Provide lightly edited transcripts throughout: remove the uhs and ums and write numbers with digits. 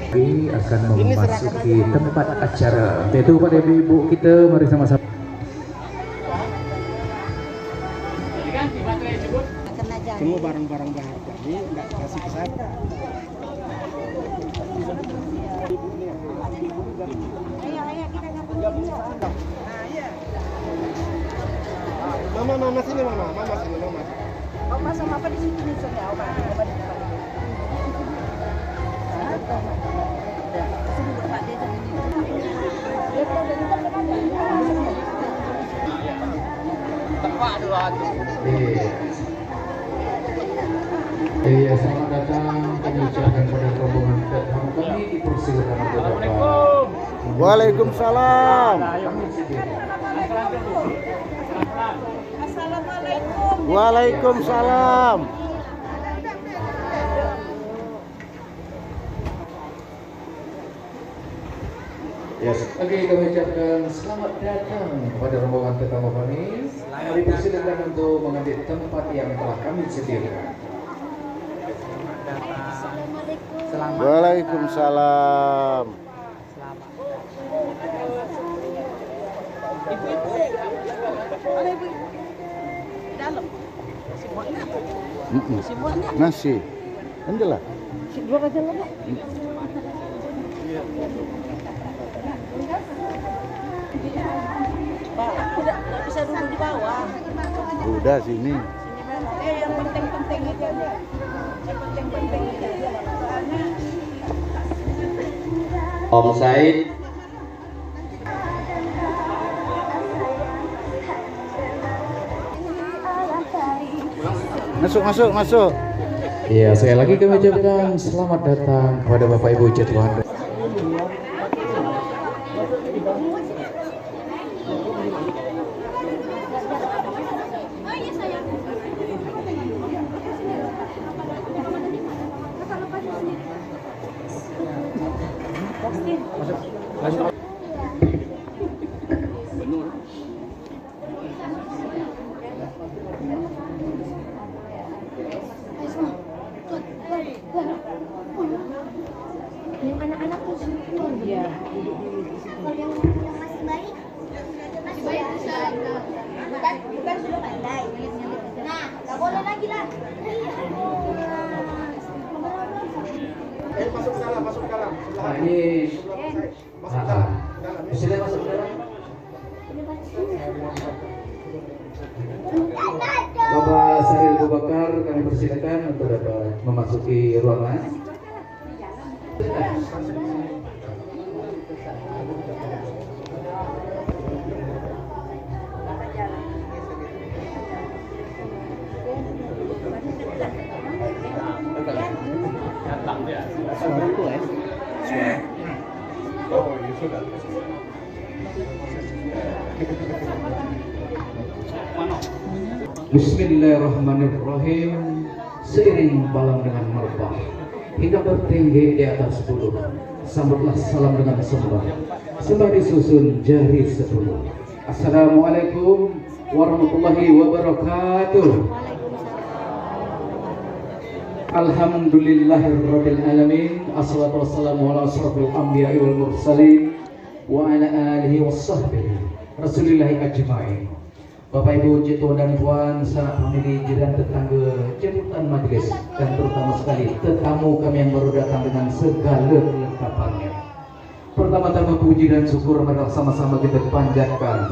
akan memasuki tempat acara. Yaitu pada ibu-ibu kita, mari sama-sama. Semua barang-barang berharga ini nggak kasih ke saya. Mama sini mama sini mama. Oma sama apa di sini misalnya Oma di depan. Sini Pak dia tadi. Tepat dua tu. Iya, selamat datang. Kami ucapkan pada rombongan tetamu kami dipersilakan untuk Bapak. Waalaikumsalam. Assalamualaikum. Waalaikumsalam. Yes. Oke, kami ucapkan selamat datang kepada rombongan tetamu kami. Dipersilakan untuk mengambil tempat yang telah kami sediakan. Waalaikumsalam. Ibu-ibu. Ada ibu. Dalam. Masih buat enggak? Masih buat enggak? Nasi. Enggak. Si dua aja lah, Pak. Pak, tidak bisa duduk di bawah. Udah sini. Yang penting-penting itu aja. Yang penting-penting itu aja. Om Said. Masuk. Iya, sekali lagi kami ucapkan selamat datang kepada Bapak Ibu Jatuhan. Yang anak-anak tuh syukur. Iya. Kalau yang masih baik, masih baik bukan sudah pandai. Nah, nggak boleh lagi lah. Masuk ke dalam. Nah, ini bisa masuk ke dalam. Bapak Saril Abu Bakar, kami persilakan untuk dapat memasuki ruangan. Bismillahirrahmanirrahim. Seiring balang dengan merbah hingga bertinggi di atas bulu, sambutlah salam dengan sembah disusun jari 10. Assalamualaikum warahmatullahi wabarakatuh. Alhamdulillahirabbil alamin. Assalatu wassalamu ala asrofil anbiya'i wal mursalin wa ala alihi wassahbihi rasulillahi ajma'in. Bapak Ibu Cito dan Puan, sanak famili, jiran, tetangga, jemputan majelis, dan terutama sekali tetamu kami yang baru datang dengan segala kelengkapannya. Pertama-tama puji dan syukur mari sama-sama kita panjatkan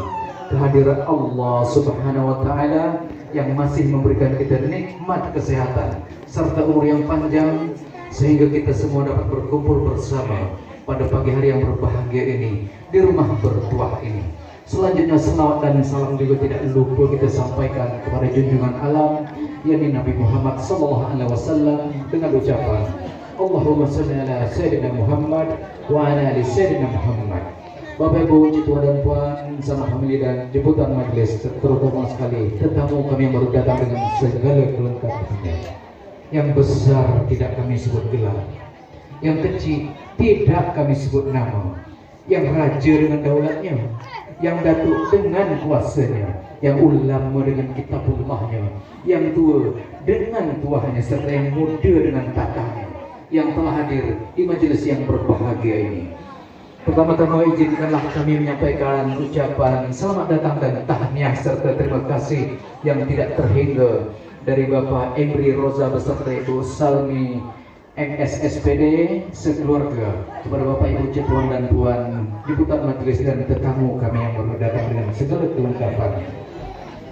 kehadiran Allah Subhanahu wa taala yang masih memberikan kita nikmat kesehatan serta umur yang panjang sehingga kita semua dapat berkumpul bersama pada pagi hari yang berbahagia ini di rumah bertuah ini. Selanjutnya selawat dan salam juga tidak lupa kita sampaikan kepada junjungan alam yakni Nabi Muhammad SAW dengan ucapan Allahumma shalli ala sayyidina Muhammad wa ala ali sayyidina Muhammad. Bapak Ibu Citua dan Puan, sama famili dan jemputan majelis, terutama sekali tetamu kami yang baru datang dengan segala kelengkapannya. Yang besar tidak kami sebut gelar, yang kecil tidak kami sebut nama, yang raja dengan daulatnya, yang datuk dengan kuasanya, yang ulama dengan kitabullahnya, yang tua dengan tuahnya, serta yang muda dengan tatahnya. yang telah hadir di majelis yang berbahagia ini. Pertama-tama izinkanlah kami menyampaikan ucapan selamat datang dan tahniah serta terima kasih yang tidak terhingga dari Bapak Emri Roza beserta Ibu Salmi MSSPD sekeluarga, kepada Bapak Ibu Tuan dan Puan Diputat Majelis dan tetamu kami yang baru datang dengan segala kelengkapan.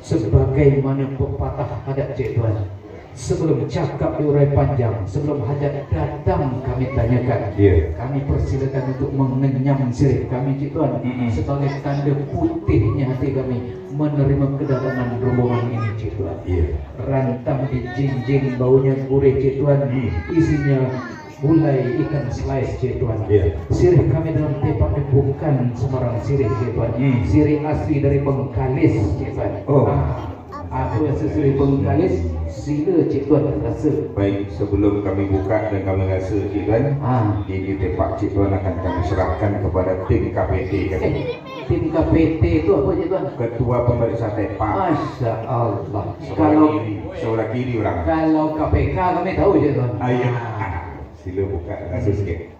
Sebagaimana pepatah adat Cik Tuan, sebelum cakap diurai panjang, sebelum hajat datang kami tanyakan. Kami persilakan untuk mengenyam sirih kami Cik Tuan, sebagai tanda putihnya hati kami menerima kedatangan rombongan ini Cik Tuan. Rantang dijinjing, baunya gurih Cik Tuan, isinya gulai ikan slice Cik Tuan. Sirih kami dalam tepak bukan sembarang sirih Cik Tuan, sirih asli dari Bengkalis Cik Tuan. Aku yang sesuai Bengkalis, sila Cik Tuan rasa. Baik, sebelum kami buka dan kami rasa Cik Tuan, ini tepak Cik Tuan akan kami serahkan kepada tim KPT kami. Tim KPT itu apa Cik Tuan? Ketua Pemeriksa Tepak. Masya Allah. Sebelah kiri orang. Kalau KPK kami tahu Cik Tuan. Ayo, sila buka rasa sikit.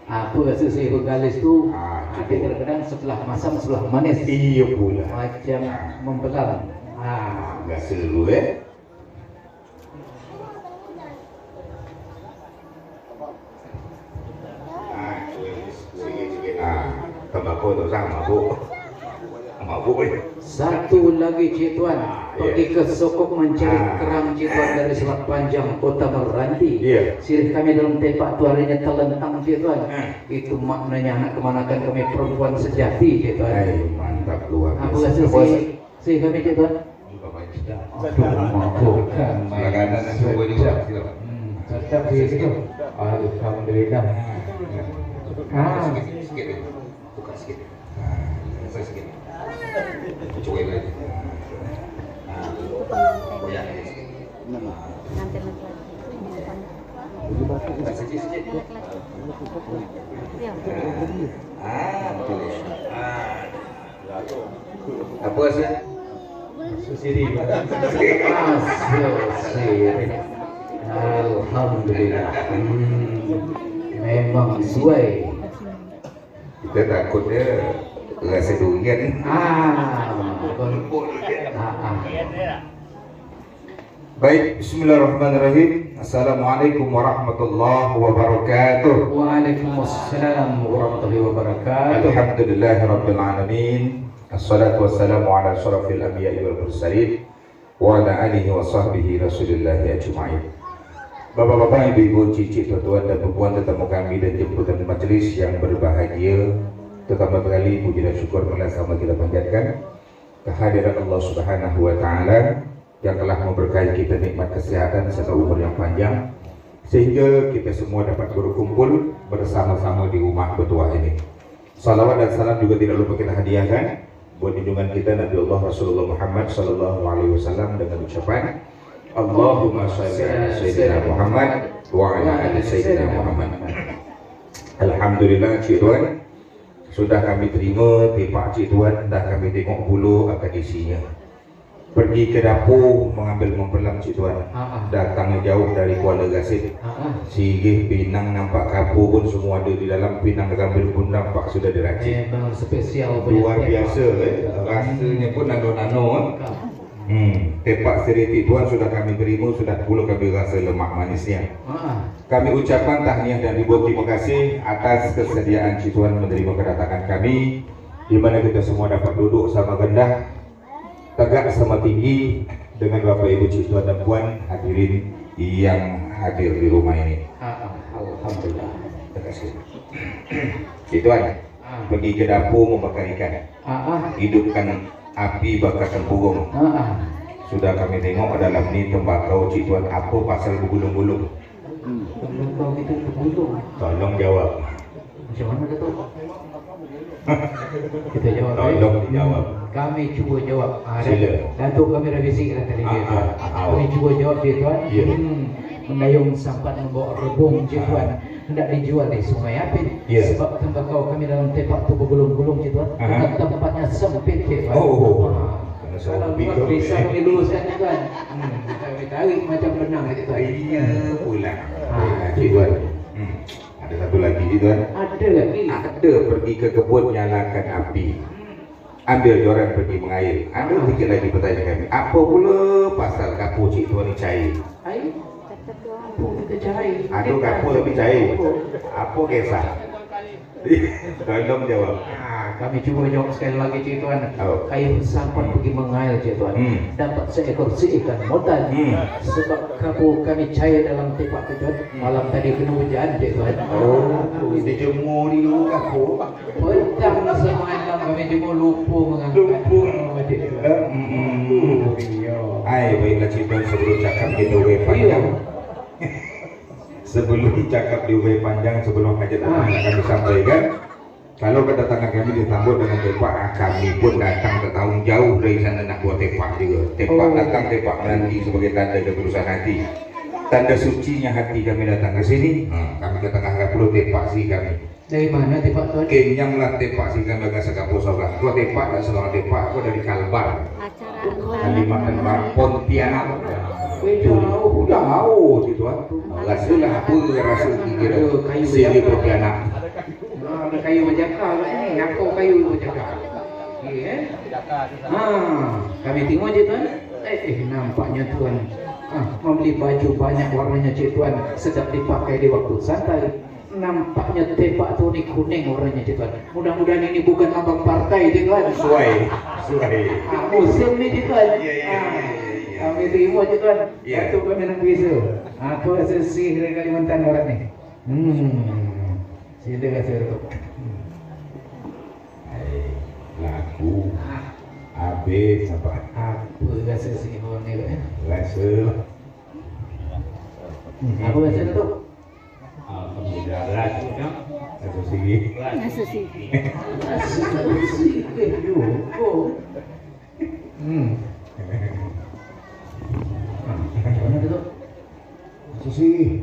Aku rasa saya Bengkalis tu ada kadang-kadang sebelah masam sebelah manis. Iya pula. Macam membelam. Rasa dulu sikit-sikit. Tembakau tak usah mabuk. Mabuk Satu lagi Cik Tuan, pergi ke Sokok mencari kerang Cik Tuan dari Selat Panjang, Kota Meranti. Sirih kami dalam tepak tu harinya terlentang Cik Tuan. Itu maknanya anak kemanakan kami perempuan sejati Cik Tuan. Mantap luar biasa. Aku rasa sirih kami Cik Tuan. Sebelah kanan dan coba juga. Tetap di situ. Alhamdulillah. Sikit. Buka sikit. Selesai sikit. Cukup lagi. Koyak sikit. Sikit. Apa sih? Susiri. Alhamdulillah. Memang sesuai. Kita takutnya rasa durian. Baik, bismillahirrahmanirrahim. Assalamualaikum warahmatullahi wabarakatuh. Waalaikumsalam warahmatullahi wabarakatuh. Alhamdulillahirabbil alamin. Assalatu wassalamu ala asyrafil anbiya'i wal mursalin wa ala alihi wa sahbihi rasulillah ajma'in. Bapak-bapak, ibu-ibu, cicit, tuan-tuan dan puan tetamu kami dan jemputan majelis yang berbahagia, pertama kali puji dan syukur sama kita panjatkan kehadiran Allah Subhanahu wa taala yang telah memberkahi kita nikmat kesehatan serta umur yang panjang sehingga kita semua dapat berkumpul bersama-sama di rumah bertuah ini. Salawat dan salam juga tidak lupa kita hadiahkan buat junjungan kita Nabi Allah Rasulullah Muhammad sallallahu alaihi wasallam dengan ucapan Allahumma shalli ala sayyidina Muhammad wa ala ali sayyidina Muhammad. Alhamdulillah Cik Tuan, sudah kami terima tepak Cik Tuan, dah kami tengok bulu akan isinya. Pergi ke dapur mengambil memperlam Cik Tuan. Datang jauh dari Kuala Gasing. Sirih Pinang nampak kapur pun semua ada di dalam. Pinang Gambil pun nampak sudah diracik. Memang spesial luar biasa rasanya pun nano-nano. Tepak sirih Cik Tuan sudah kami terima, sudah pula kami rasa lemak manisnya. Kami ucapkan tahniah dan ribuan terima kasih atas kesediaan Cik Tuan menerima kedatangan kami, di mana kita semua dapat duduk sama rendah, tegak sama tinggi dengan Bapak Ibu Cik Tuan dan Puan hadirin yang hadir di rumah ini. Alhamdulillah. Terima kasih. Cik Tuan, pergi ke dapur membakar ikan. Hidupkan api bakar tempurung. Sudah kami tengok dalam ni tembakau Cik Tuan, apa pasal bergulung-gulung? Tembakau kita bergulung. Tolong jawab. Macam mana Datuk? Kita jawab. Tolong dijawab. Kami cuba jawab. Sila. Datuk kami revisi tadi Cik Tuan. Kami cuba jawab Cik Tuan. Mendayung sampan membawa rebung Cik Tuan, hendak dijual di Sungai Apit. Sebab tembakau kami dalam tepak tu bergulung-gulung Cik Tuan. Tempatnya sempit Cik Tuan. Kena Kalau seorang buat bisa kami luruskan tuan. Kami tarik macam benang aja tuan. Iya pula. Cik Tuan. Ada satu lagi Cik Tuan. Ada lagi. Ada pergi ke kebun nyalakan api. Ambil joran pergi mengair. Ada sedikit lagi pertanyaan kami. Apa pula pasal kapur Cik Tuan ni cair? Air. Kapur kita cair. Ada kapur lebih cair. Apa kisah? Tolong jawab. Kami cuba jawab sekali lagi Cik Tuan. Oh. Kayu sampan pergi mengair Cik Tuan. Dapat seekor ikan motan. Sebab kapur kami cair dalam tepak Cik Tuan. Malam tadi kena hujan Cik Tuan. Oh, dia jemur di luar kapur. Petang semalam kami cuma lupa mengangkat. Cik Tuan. Hai, baiklah Cik Tuan, sebelum cakap kita way panjang. Sebelum cakap di way panjang, sebelum hajat datang nak kami sampaikan. Kalau kedatangan kami disambut dengan tepak, kami pun datang ke tahun jauh dari sana nak buat tepak juga. Tepak datang, tepak menanti sebagai tanda ketulusan hati. Tanda sucinya hati kami datang ke sini. Kami ke tengah kapur tepak si kami. Dari mana tepak Tuan? Kenyanglah tepak si kami agak sekapur seorang. Kau tepak dan seorang tepak, kau dari Kalbar. Kalimantan Barat, Pontianak. Jauh Cik Tuan. Rasalah apa rasa kira sini Pontianak. Ada kayu berjakar ni. Apa kayu berjakar? Kami tengok je Tuan. Nampaknya Tuan membeli baju banyak warnanya Cik Tuan. Sedap dipakai di waktu santai. Nampaknya tepak tu ni kuning warnanya Cik Tuan. Mudah-mudahan ini bukan lambang partai Cik Tuan. Suai. Musim ni Cik Tuan. Kami terima Cik Tuan. Ya. Waktu kami nak bisa. Aku rasa si dari Kalimantan Barat ni. Sila rasa tu. Lagu. Habis apa? Apa rasa si orang ni? Rasa. Apa rasa tu? Alhamdulillah rasa sini. Rasa sikit juga. Mana tu? Susi.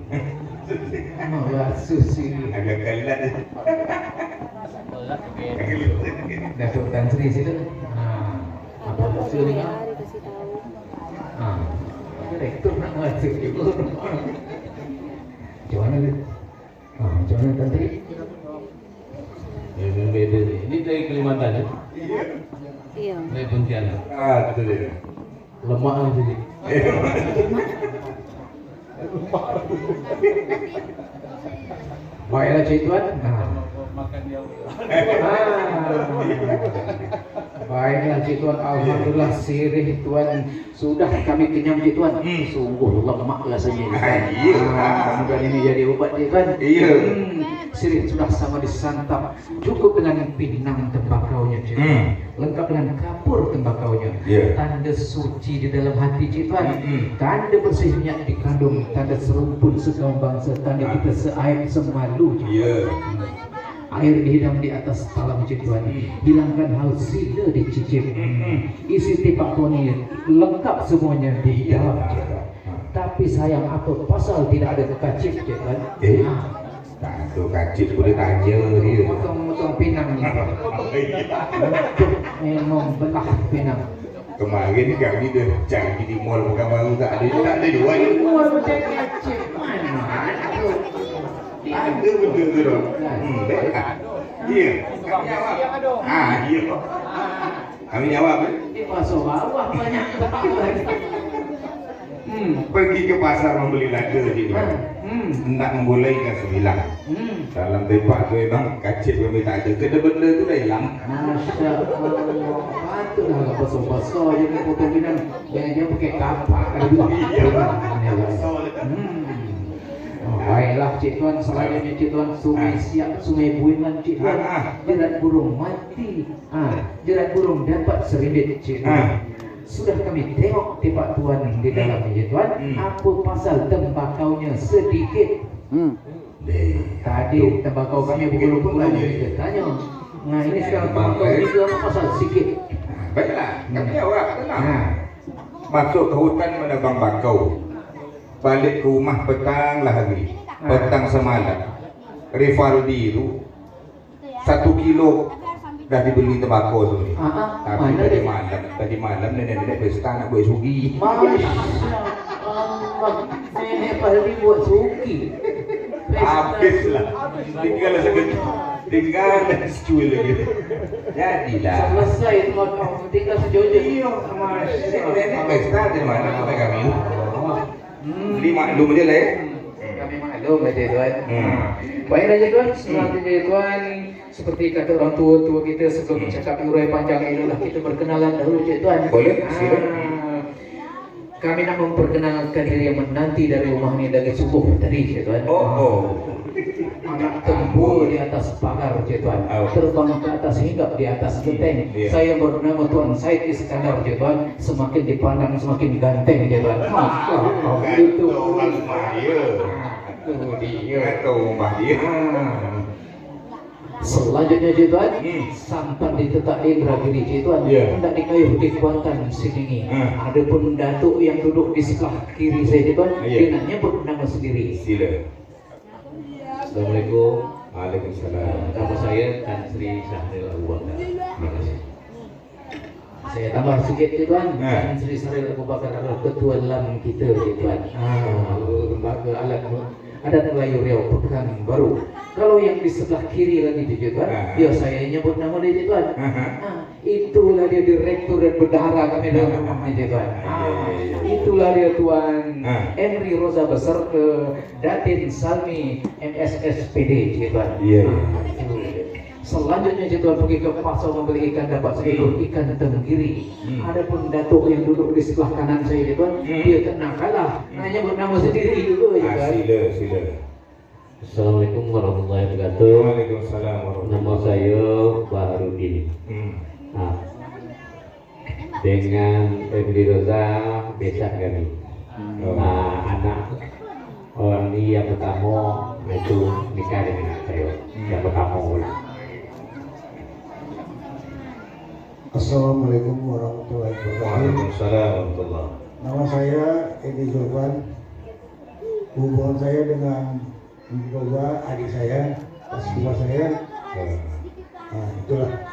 Susi. Agak kelat. Datuk Tan Sri situ. Apa maksud ni? Rektor nak masuk juga. Macam mana tu? Macam mana Tan Sri? Ini dari Kalimantan ya? Iya. Dari Pontianak. Betul dia. Lemak lah jadi. Baiklah Cik Tuan. Baiklah Cik Tuan. Alhamdulillah sirih Tuan. Sudah kami kenyang Cik Tuan. Sungguh lemak rasanya. Kemudian ini jadi obat Cik Tuan. Iya. Sirih sudah sama disantap. Cukup dengan pinang tembakaunya Cik Tuan. Lengkap dengan kapur tembakaunya. Tanda suci di dalam hati Cik Tuan. Tanda bersihnya dikandung. Tanda serumpun sekaum bangsa. Tanda kita seaib semalu Cik Tuan. Air dihidam di atas talam Cik Tuan. Hilangkan haus sila dicicip. Isi tepak Tuan ini lengkap semuanya di dalam Cik Tuan. Tapi sayang apa pasal tidak ada kekacip Cik Tuan? Tak tu kacip boleh tanya dia. Potong-potong pinang ni. Memang belah pinang. Kemarin ni kami dah cari di mall bukan baru tak ada dua ni. Luar macam kacip mana? Ada benda tu dah. Ya. Kami jawab. Ya. Kami jawab. Di pasar bawah banyak tempat lagi. Pergi ke pasar membeli lada Cik Tuan. Nak membolehkan sembilan. Dalam tepak tu memang kacip kami tak ada. Kena benda tu dah hilang. Masya Allah. Patutlah agak besar-besar je ni potong pinang. Jangan pakai kapak. Baiklah Cik Tuan, selanjutnya Cik Tuan, Sungai Siak, Sungai Buiman Cik Tuan. Jerat burung mati. Jerat burung dapat serindit Cik Tuan. Sudah kami tengok tepak Tuan di dalam Cik Tuan. Apa pasal tembakaunya sedikit? Tadi tembakau kami bergulung-gulung kita tanya. Nah ini sekarang tembakau itu apa pasal sikit? Baiklah, kami jawab tenang. Masuk ke hutan menebang bakau. Balik ke rumah petang lah hari. Petang semalam. Rivaldi itu 1 kilo dah dibeli tembakau tu. Tapi mana tadi malam nenek-nenek pesta nak buat sugi. Masya Allah, nenek Fahri buat suki. Habislah. Tinggal secuil lagi. Jadilah. Selesai tu kau tinggal sejojo. Iya, nenek pesta di mana sampai kami? Beli maklum je lah ya. Kami maklum aja tuan. Baik aja tuan, selanjutnya tuan seperti kata orang tua kita sebelum cakap urai panjang inilah kita berkenalan dahulu je tuan. Boleh, silakan. Kami nak memperkenalkan diri yang menanti dari rumah ini dari subuh tadi je tuan. Anak tempur di atas pagar je tuan, terbang ke atas hinggap di atas genteng. Saya bernama Tuan Said Iskandar je tuan. Semakin dipandang semakin ganteng je tuan. Itu dia. Selanjutnya je tuan, sampan di Tetak Indragiri je tuan, hendak dikayuh di Kuantan sini. Adapun datuk yang duduk di sebelah kiri saya je tuan, dia nak nyebut nama sendiri. Sila. Assalamualaikum. Waalaikumsalam. Nama saya Tan Sri Syahril Abu Bakar. Terima kasih. Saya tambah sikit je tuan, Tan Sri Syahril Abu Bakar adalah ketua LAM kita je tuan. Lembaga Adat Melayu Riau Pekanbaru. Kalau yang di sebelah kiri lagi je tuan, ya saya nyebut nama dia je tuan. Itulah dia direktur dan bendahara kami dalam rumah je tuan. Itulah dia tuan Henry Roza beserta Datin Salmi MSSPD je tuan. Selanjutnya je tuan pergi ke pasar membeli ikan, dapat seekor ikan tenggiri. Adapun datuk yang duduk di sebelah kanan saya je tuan, dia tak nak kalah, nak nyebut nama sendiri juga je tuan. Sila. Assalamualaikum warahmatullahi wabarakatuh. Waalaikumsalam warahmatullahi Nama saya Baharudin. Dengan Henry Roza besak kami. Anak orang ini yang pertama itu nikah dengan anak saya. Yang pertama lah. Assalamualaikum warahmatullahi wabarakatuh. Waalaikumsalam warahmatullahi. Nama saya Edi Zulfan. Hubungan saya dengan Boba, adik saya, pas dua saya. Itulah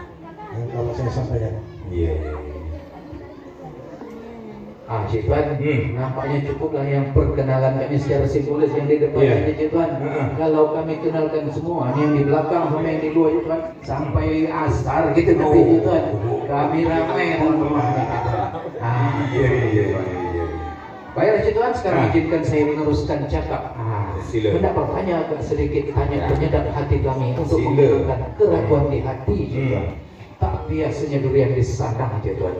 yang kalau saya sampaikan. Cik Tuan, nampaknya cukuplah yang perkenalan kami secara simbolis yang di depan saja Cik Tuan. Kalau kami kenalkan semua, yang di belakang sama yang di luar Cik Tuan, sampai asar gitu nanti Cik Tuan. Kami ramai dalam rumah ini Cik Tuan. Baiklah Cik Tuan, sekarang izinkan saya meneruskan cakap. Hendak bertanya agak sedikit tanya penyedap hati kami untuk menghilangkan keraguan di hati Cik Tuan. Tak biasanya durian disandang je tuan.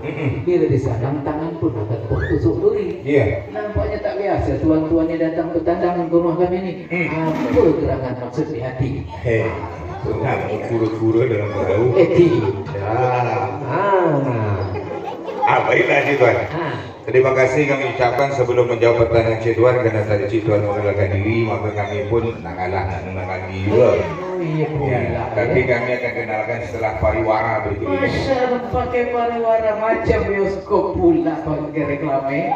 Bila disandang tangan pun akan tertusuk duri. Nampaknya tak biasa tuan-tuannya datang bertandang ke rumah kami ni. Apa gerangan maksud di hati? Kura-kura dalam perahu. Baiklah Cik Tuan. Terima kasih kami ucapkan sebelum menjawab pertanyaan Cik Tuan, kerana tadi Cik Tuan mengenalkan diri, maka kami pun nak kalah nak mengenalkan diri juga. Tapi kami akan kenalkan setelah pariwara berikut ini. Masya Allah, pakai pariwara macam bioskop pula pakai reklame.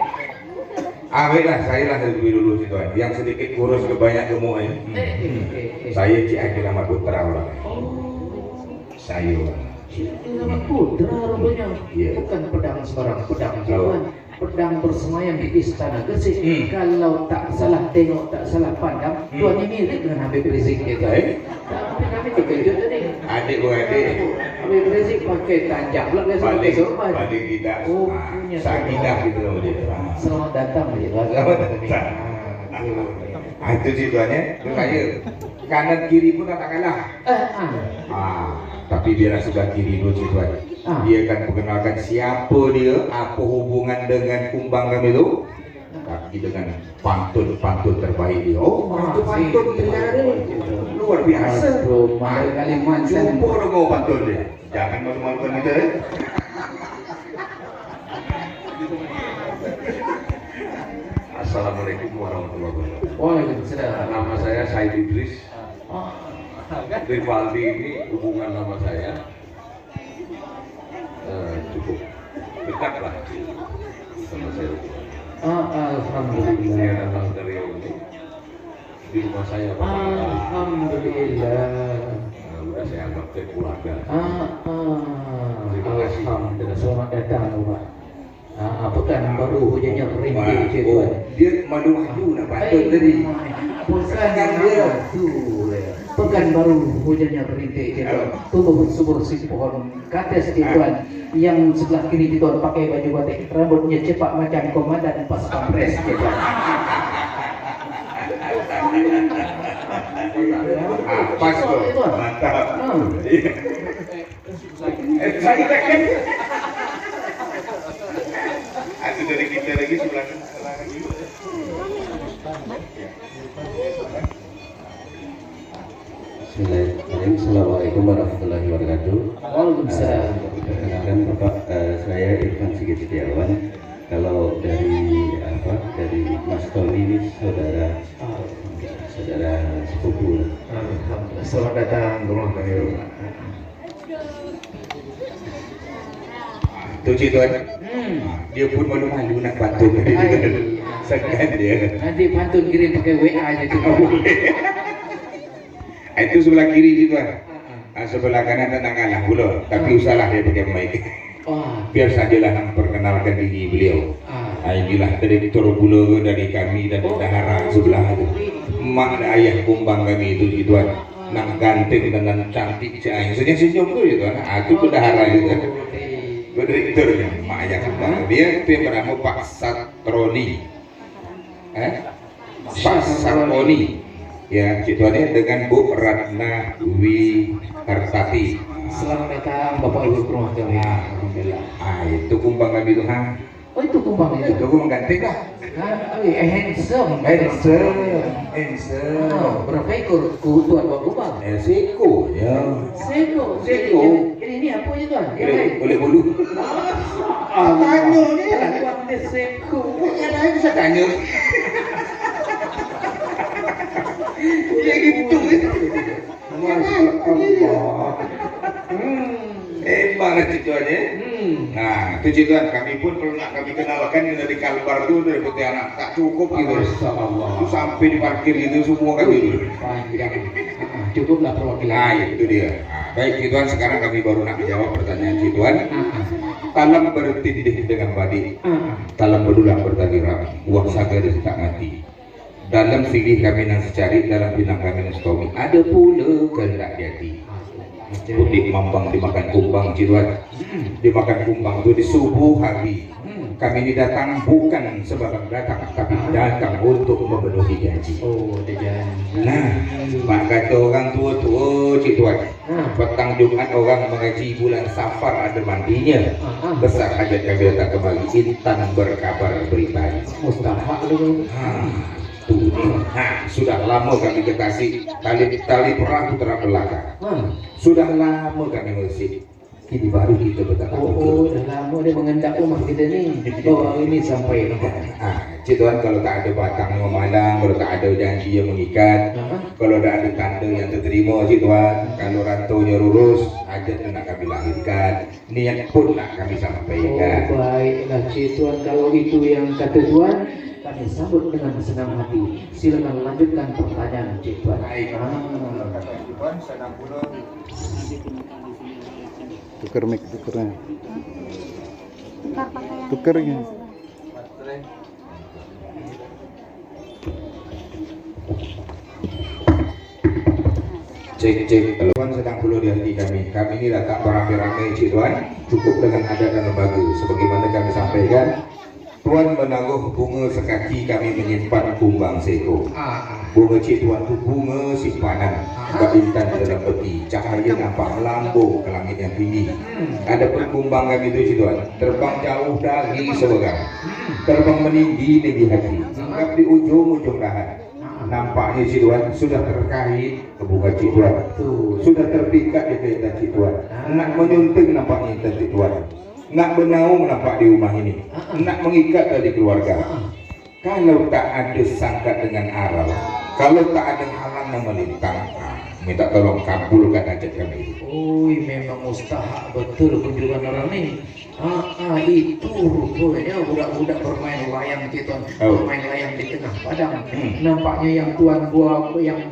Baiklah, saya lah lebih dulu Cik Tuan. Yang sedikit kurus kebanyak gemuk ini. Saya Cik Akhil Ahmad Putra orang. Saya. Nama Putra rupanya. Bukan pedang sebarang pedang Cik Tuan. Pedang bersemayam di Istana Gresik. Kalau tak salah tengok, tak salah pandang, Tuan ini mirip dengan Habib Rizik gitu. Tapi kami terkejut tadi. Adik beradik. Habib Rizik pakai tanjak pula biasa pakai sorban. Balik kita. Punya Sakidah gitu nama dia. Selamat datang je. Selamat datang. Itu Cik Tuan ya. Saya kanan kiri pun tak kalah. Tapi biarlah sebelah kiri dulu Cik Tuan. Dia akan perkenalkan siapa dia, apa hubungan dengan kumbang kami tu. Tapi dengan pantun-pantun terbaik dia. Pantun luar biasa. Jumpa dengan pantun dia. Jangan malu-malukan kita Assalamualaikum warahmatullahi wabarakatuh. Waalaikumsalam. Nama saya Said Idris. Rivaldi ini hubungan nama saya cukup dekat lah sama saya. Alhamdulillah. Saya datang dari ini di rumah saya. Alhamdulillah. udah saya anggap kayak keluarga. Terima kasih. Alhamdulillah, selamat datang Pak. Pekan baru hujannya rintik Tuan. Dia madu-madu nak patut tadi. Pekan dia pekan baru hujannya rintik Tuan. Tumbuh subur si pohon kates Tuan. Yang sebelah kiri Tuan pakai baju batik, rambutnya cepak macam komandan pas pampres Tuan. Pas tuh, mantap. Saya kan. Ada dari kita lagi sebelah lagi. Bismillahirrahmanirrahim. Assalamualaikum warahmatullahi wabarakatuh. Waalaikumsalam. Perkenalkan Bapak, saya Irfan Sigit Setiawan. Kalau dari Mas Tony ini saudara sepupu. Alhamdulillah. Selamat datang rumah kami. Tuh Tuan. Dia pun malu-malu nak patut. Segan dia. Nanti pantun kirim pakai WA aja tu. Itu sebelah kiri Tuan. Sebelah kanan tenang kalah pula. Tapi usahlah dia pakai mic. Biar sajalah memperkenalkan diri beliau. Inilah direktur pula dari kami dan bendahara sebelah itu. Mak dan ayah kumbang kami itu Tuan. Nak ganteng dan cantik cahaya. Senyum-senyum tu Tuan. Itu bendahara itu. Direkturnya mak ayah kumbang. Dia itu yang bernama Pak Satroni. Pak Satroni. Ya, Tuannya dengan Bu Ratna Wihartati. Selamat datang Bapak Ibu ke rumah kami. Alhamdulillah. Itu kumbang kami itu Oh itu kumbang itu. Itu kumbang ganteng kah? Handsome. Berapa ekor tuan bawa kumbang? Seko ya. Seko. Ini apa je tuan? Yang lain? Boleh bulu. Tanya ni. Tuan dia seko. Yang lain bisa tanya. Ya gitu. Masya Allah. Emang Tuannya. Nah, itu Tuan, kami pun perlu nak kami kenalkan dari Kalbar tu dari putih anak tak cukup gitu. Itu sampai di parkir itu semua kami dulu. Panjang. Cukuplah perwakilan. Nah, itu dia. Baik Tuan, sekarang kami baru nak menjawab pertanyaan Tuan. Talam bertindih dengan badik. Talam berulang bertaliram. Uang saga dan tak mati. Dalam sirih kami nang secari, dalam pinang kami nang stomi. Ada pula kehendak jadi. Putih mambang dimakan kumbang Tuan. Dimakan kumbang itu di subuh hari. Kami ini datang bukan sebarang datang, tapi datang untuk memenuhi janji. Oh, ada janji. Nah, Pak kata orang tua-tua Tuan. Petang Jumat orang mengaji bulan Safar ada mandinya. Besar hajat kami datang kembali. Intan berkabar beritanya. Mustahak dulu. Sudah lama kami kekasih tali perahu terang belakang. Sudah lama kami mengusik. Kini baru kita bertatap muka. Dah lama dia mengendap rumah kita ni. Baru ini sampai nampak. Tuan, kalau tak ada batang yang memandang, kalau tak ada janji yang mengikat, kalau tak ada tanda yang terterima Tuan, kalau rantaunya lurus, hajat nak kami lahirkan, niat pun nak kami sampaikan. Baiklah Tuan, kalau itu yang kata Tuan, kami sambut dengan senang hati. Silakan lanjutkan pertanyaan Tuan. Baik. Tuan, sedang pula Tukar mic, tukarnya. Tukarnya. Cek. Tuan sedang pula di hati kami. Kami ini datang beramai-ramai Tuan. Cukup dengan adat dan lembaga. Sebagaimana kami sampaikan, Tuan menangguh bunga sekaki, kami menyimpan kumbang seko. Bunga Tuan itu bunga simpanan. Bintang dalam peti, cahaya nampak melambung ke langit yang tinggi. Ada perkumbang kami itu Tuan, terbang jauh dari seberang, terbang meninggi tinggi hati, hinggap di ujung dahan. Nampaknya Tuan sudah terkait ke bunga Tuan, sudah terpikat di kaitan Tuan. Nak menyunting nampaknya Tuan, nak bernaung nampak di rumah ini, nak mengikat dari keluarga. Kalau tak ada sangkat dengan aral, kalau tak ada halang yang melintang, minta tolong kabulkan hajat kami. Oi, memang mustahak betul kunjungan orang ini. Itu rupanya budak-budak bermain layang gitu, bermain layang di tengah padang. Nampaknya yang tuan bawa ini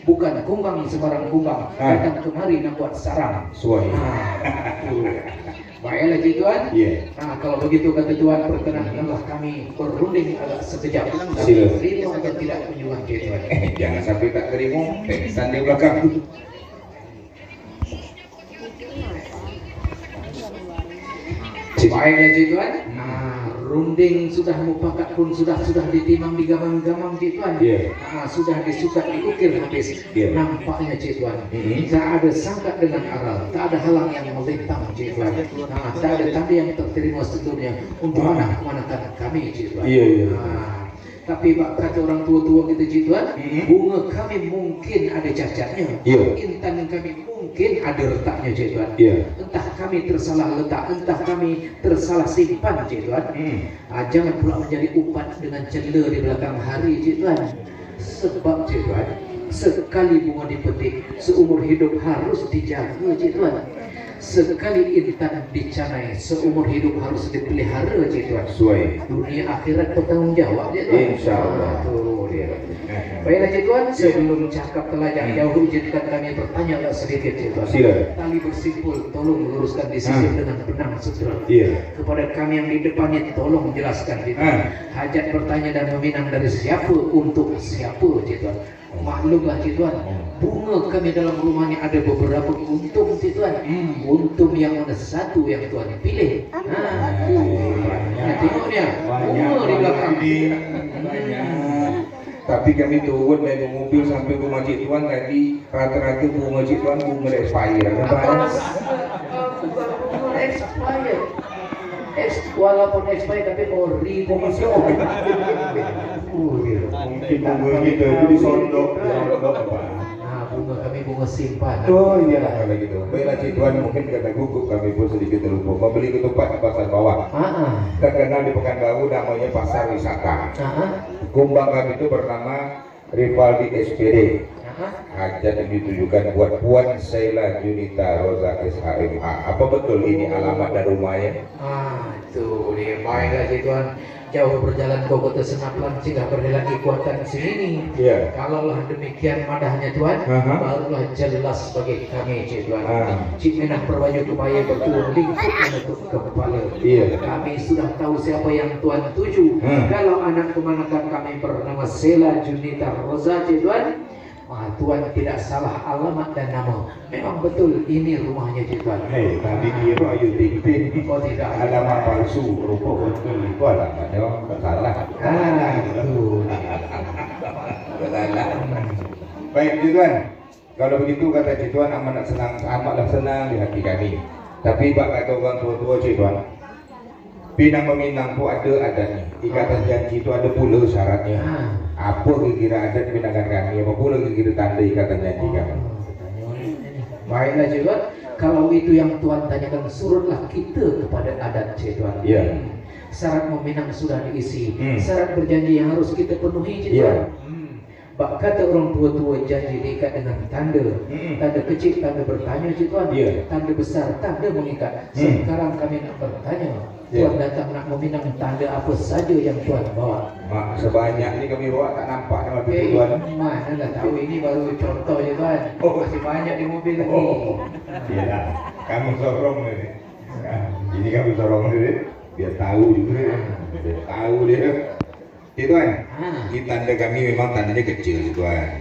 bukan kumbang sembarang kumbang, datang kemari nak buat sarang. Suai. Baiklah tuan. Yeah. Kalau begitu kata tuan, perkenankanlah kami berunding agak sekejap. Sila. Terima atau tidak kunjungan tuan? Jangan sampai tak terima, pengsan di belakang. Baiklah tuan. Runding sudah mufakat pun sudah ditimang di gamang-gamang tuan. Sudah disukat diukir habis. Nampaknya tuan. Tak ada sangkat dengan aral, tak ada halang yang melintang tuan. Tak ada tanda yang terterima sebelumnya untuk anak-anak kami tuan. Tapi Pak kata orang tua-tua kita tuan, bunga kami mungkin ada cacatnya, intan kami mungkin ada retaknya tuan. Entah kami tersalah letak, entah kami tersalah simpan tuan. Jangan pula menjadi upat dengan cela di belakang hari tuan. Sebab tuan, sekali bunga dipetik, seumur hidup harus dijaga tuan. Sekali intan dicanai, seumur hidup harus dipelihara tuan. Suai. Dunia akhirat bertanggung jawab tuan. Insyaallah. Baiklah tuan, sebelum cakap telajak jauh izinkan kami bertanya sedikit tuan. Sila. Tali bersimpul, tolong meluruskan disisir dengan benang sutra. Kepada kami yang di depannya tolong menjelaskan tuan. Hajat bertanya dan meminang dari siapa untuk siapa tuan. Maklumlah tuan, bunga kami dalam rumah ini ada beberapa untung tuan. Untung yang mana satu yang tuan pilih. Tengok dia, bunga di belakang. Tapi kami turun dari mobil sampai ke masjid tuan tadi rata-rata bunga masjid tuan bunga expired. Walaupun expired tapi ori masih oke. Mungkin bunga kita itu disondok apa? Bunga kami bunga simpan. Oh iyalah kalau gitu. Baiklah Cik Tuan, mungkin karena gugup kami pun sedikit terlupa. Membeli ketupat di pasar bawah. Terkenal di Pekanbaru namanya pasar wisata. Kumbang kami itu bernama Rivaldi SPD. Hajat yang ditujukan buat Puan Sheila Junita Roza SHMA. Apa betul ini alamat dan rumahnya? Itu dia. Baiklah Cik Tuan. Jauh berjalan kau kota senaplan sehingga berhelat kekuatan sini. Kalaulah demikian madahnya tuan, barulah jelas bagi kami tuan. Cik Menah berbaju kebaya berturun lingkup menutup kepala. Kami sudah tahu siapa yang tuan tuju. Kalau anak keponakan kami bernama Sheila Junita Roza tuan, tuan tidak salah alamat dan nama. Memang betul ini rumahnya tuan. Tadi dia Ayu Ting. Oh tidak, alamat palsu. Rupa betul itu alamatnya salah. Itu. Baik tuan. Kalau begitu kata Cik Tuan amatlah senang di hati kami. Tapi Pak kata orang tua-tua Cik Tuan, pinang meminang pun ada adatnya. Ikatan janji itu ada pula syaratnya. Apa kira-kira adat pinangan kami? Apa pula kira-kira tanda ikatan janji kami? Baiklah Cik Tuan, kalau itu yang Tuan tanyakan, surutlah kita kepada adat Cik Tuan. Syarat meminang sudah diisi, syarat berjanji yang harus kita penuhi Cik Tuan. Bak kata orang tua-tua janji diikat dengan tanda. Tanda kecil, tanda bertanya Cik Tuan. Tanda besar, tanda mengikat. Sekarang kami nak bertanya, Tuan datang nak meminang tanda apa saja yang Tuan bawa? Mak, sebanyak ni kami bawa tak nampak nama pintu Tuan. Mana lah tahu, ini baru contoh je Tuan. Masih banyak di mobil lagi. Iyalah, kamu sorong ni. Ini kami sorong ni, biar tahu juga. Biar tahu dia. Tuan, ini tanda kami memang tandanya kecil Tuan.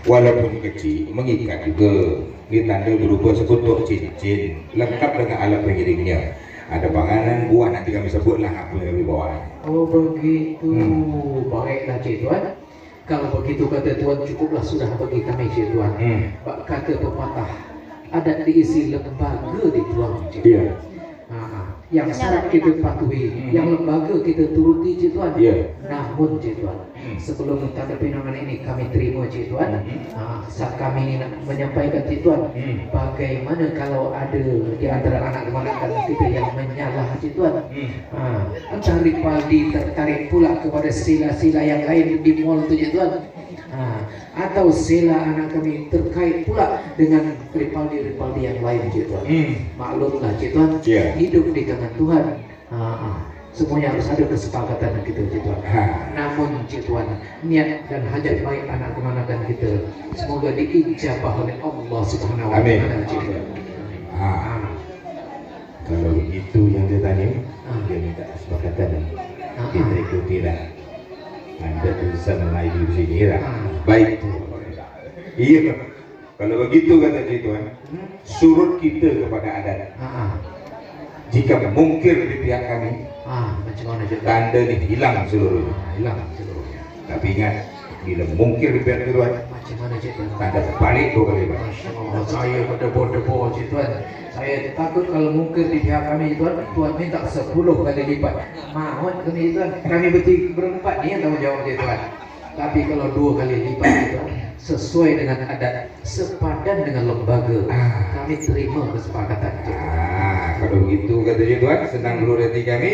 Walaupun kecil, mengikat juga. Ini tanda berupa sekutuk cincin, lengkap dengan alat pengiringnya. Ada panganan, buah, nanti kami sebutlah apa yang kami bawa. Oh begitu. Baiklah Cik Tuan. Kalau begitu kata Tuan, cukuplah sudah bagi kami Cik Tuan. Kata pepatah, adat diisi lembaga dituang Cik Tuan. Yang syarat kita patuhi, yang lembaga kita turuti Cik Tuan. Namun Cik Tuan, sebelum tanda pinangan ini kami terima Cik Tuan, saat kami ini nak menyampaikan Cik Tuan, bagaimana kalau ada di antara anak keponakan kita yang menyalah Cik Tuan, entah Rivaldi tertarik pula kepada sila-sila yang lain di mall tu Cik Tuan, Atau sela anak kami terkait pula dengan ripaldi yang lain Cik Tuan. Maklumlah Cik Tuan, hidup di tangan Tuhan. Semuanya harus ada kesepakatan gitu Cik Tuan. Namun Cik Tuan, niat dan hajat baik anak kemanakan kita semoga diijabah oleh Allah Subhanahu wa taala Cik Tuan. Kalau begitu yang dia tanya, dia minta kesepakatan. Kita ikutilah. Anda bisa melayu di sini lah. Baik. Iya. Kalau begitu kata Cik Tuan, surut kita kepada adat. Jika mungkir di pihak kami, macam mana Cik Tuan? tanda ini hilang seluruhnya. Hilang seluruhnya. Tapi ingat, bila mungkir di pihak Tuan, Macam mana Cik Tuan? tanda balik 2 kali lipat. Masya Allah, saya berdebo-debo Cik Tuan. Saya takut kalau mungkir di pihak kami Tuan, Tuan minta 10 kali lipat. Mohon kami Tuan, kami berempat ni yang tanggung jawab Cik Tuan. Tapi kalau 2 kali lipat Cik Tuan, sesuai dengan adat, sepadan dengan lembaga, kami terima kesepakatan Cik Tuan. Kalau begitu kata Cik Tuan, senang dulu hati kami.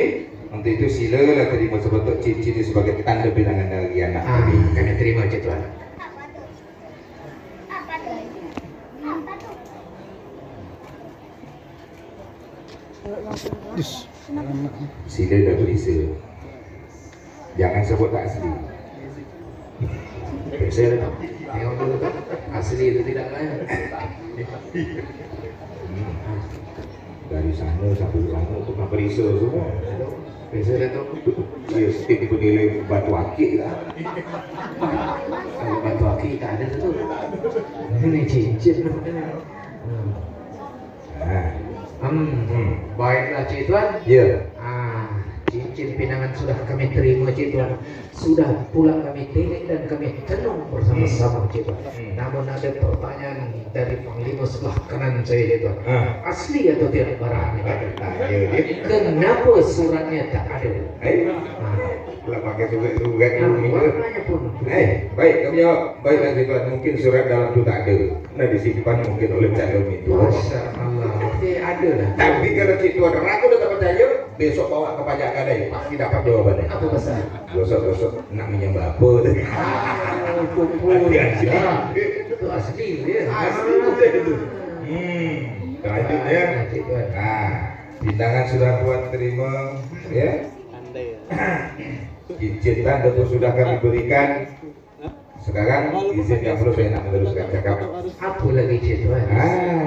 Untuk itu silalah terima sebentuk ciri-ciri sebagai tanda pinangan dari anak kami. Kami terima Cik Tuan. Sila dah perisa. Jangan sebut tak asli. Saya dah tengok dulu kan, asli itu tidak lain. Dari sana sampai ke sana untuk nak perisa semua. Saya dah tahu. Saya tiba-tiba nilai batu akik lah. Kalau batu akik tak ada tu. Ini cincin. Baiklah Cik Tuan. Ya. Cincin pinangan sudah kami terima Cik Tuan. Sudah pula kami tengok dan kami tenung bersama-sama Cik Tuan. Namun ada pertanyaan dari Panglima sebelah kanan saya Cik Tuan. Asli atau tidak barangnya? Kenapa suratnya tak ada? Kalau pakai surat dulu. Warnanya pun. Baik, kami jawab. Baiklah Cik Tuan, mungkin surat dalam itu tak ada. Nah disimpan mungkin oleh calon itu. Masya Allah, berarti ada lah. Tapi kalau Cik Tuan ragu dan tak percaya, besok bawa ke pajak gadai, pasti dapat jawabannya. Apa pasal? Gosok-gosok nak minjem berapa tu? Itu pun. Itu asli dia. Selanjutnya, pindangan sudah Tuan terima, ya. Izin tanda itu sudah kami berikan. Sekarang izin yang perlu saya nak meneruskan cakap. Apa lagi Cik Tuan?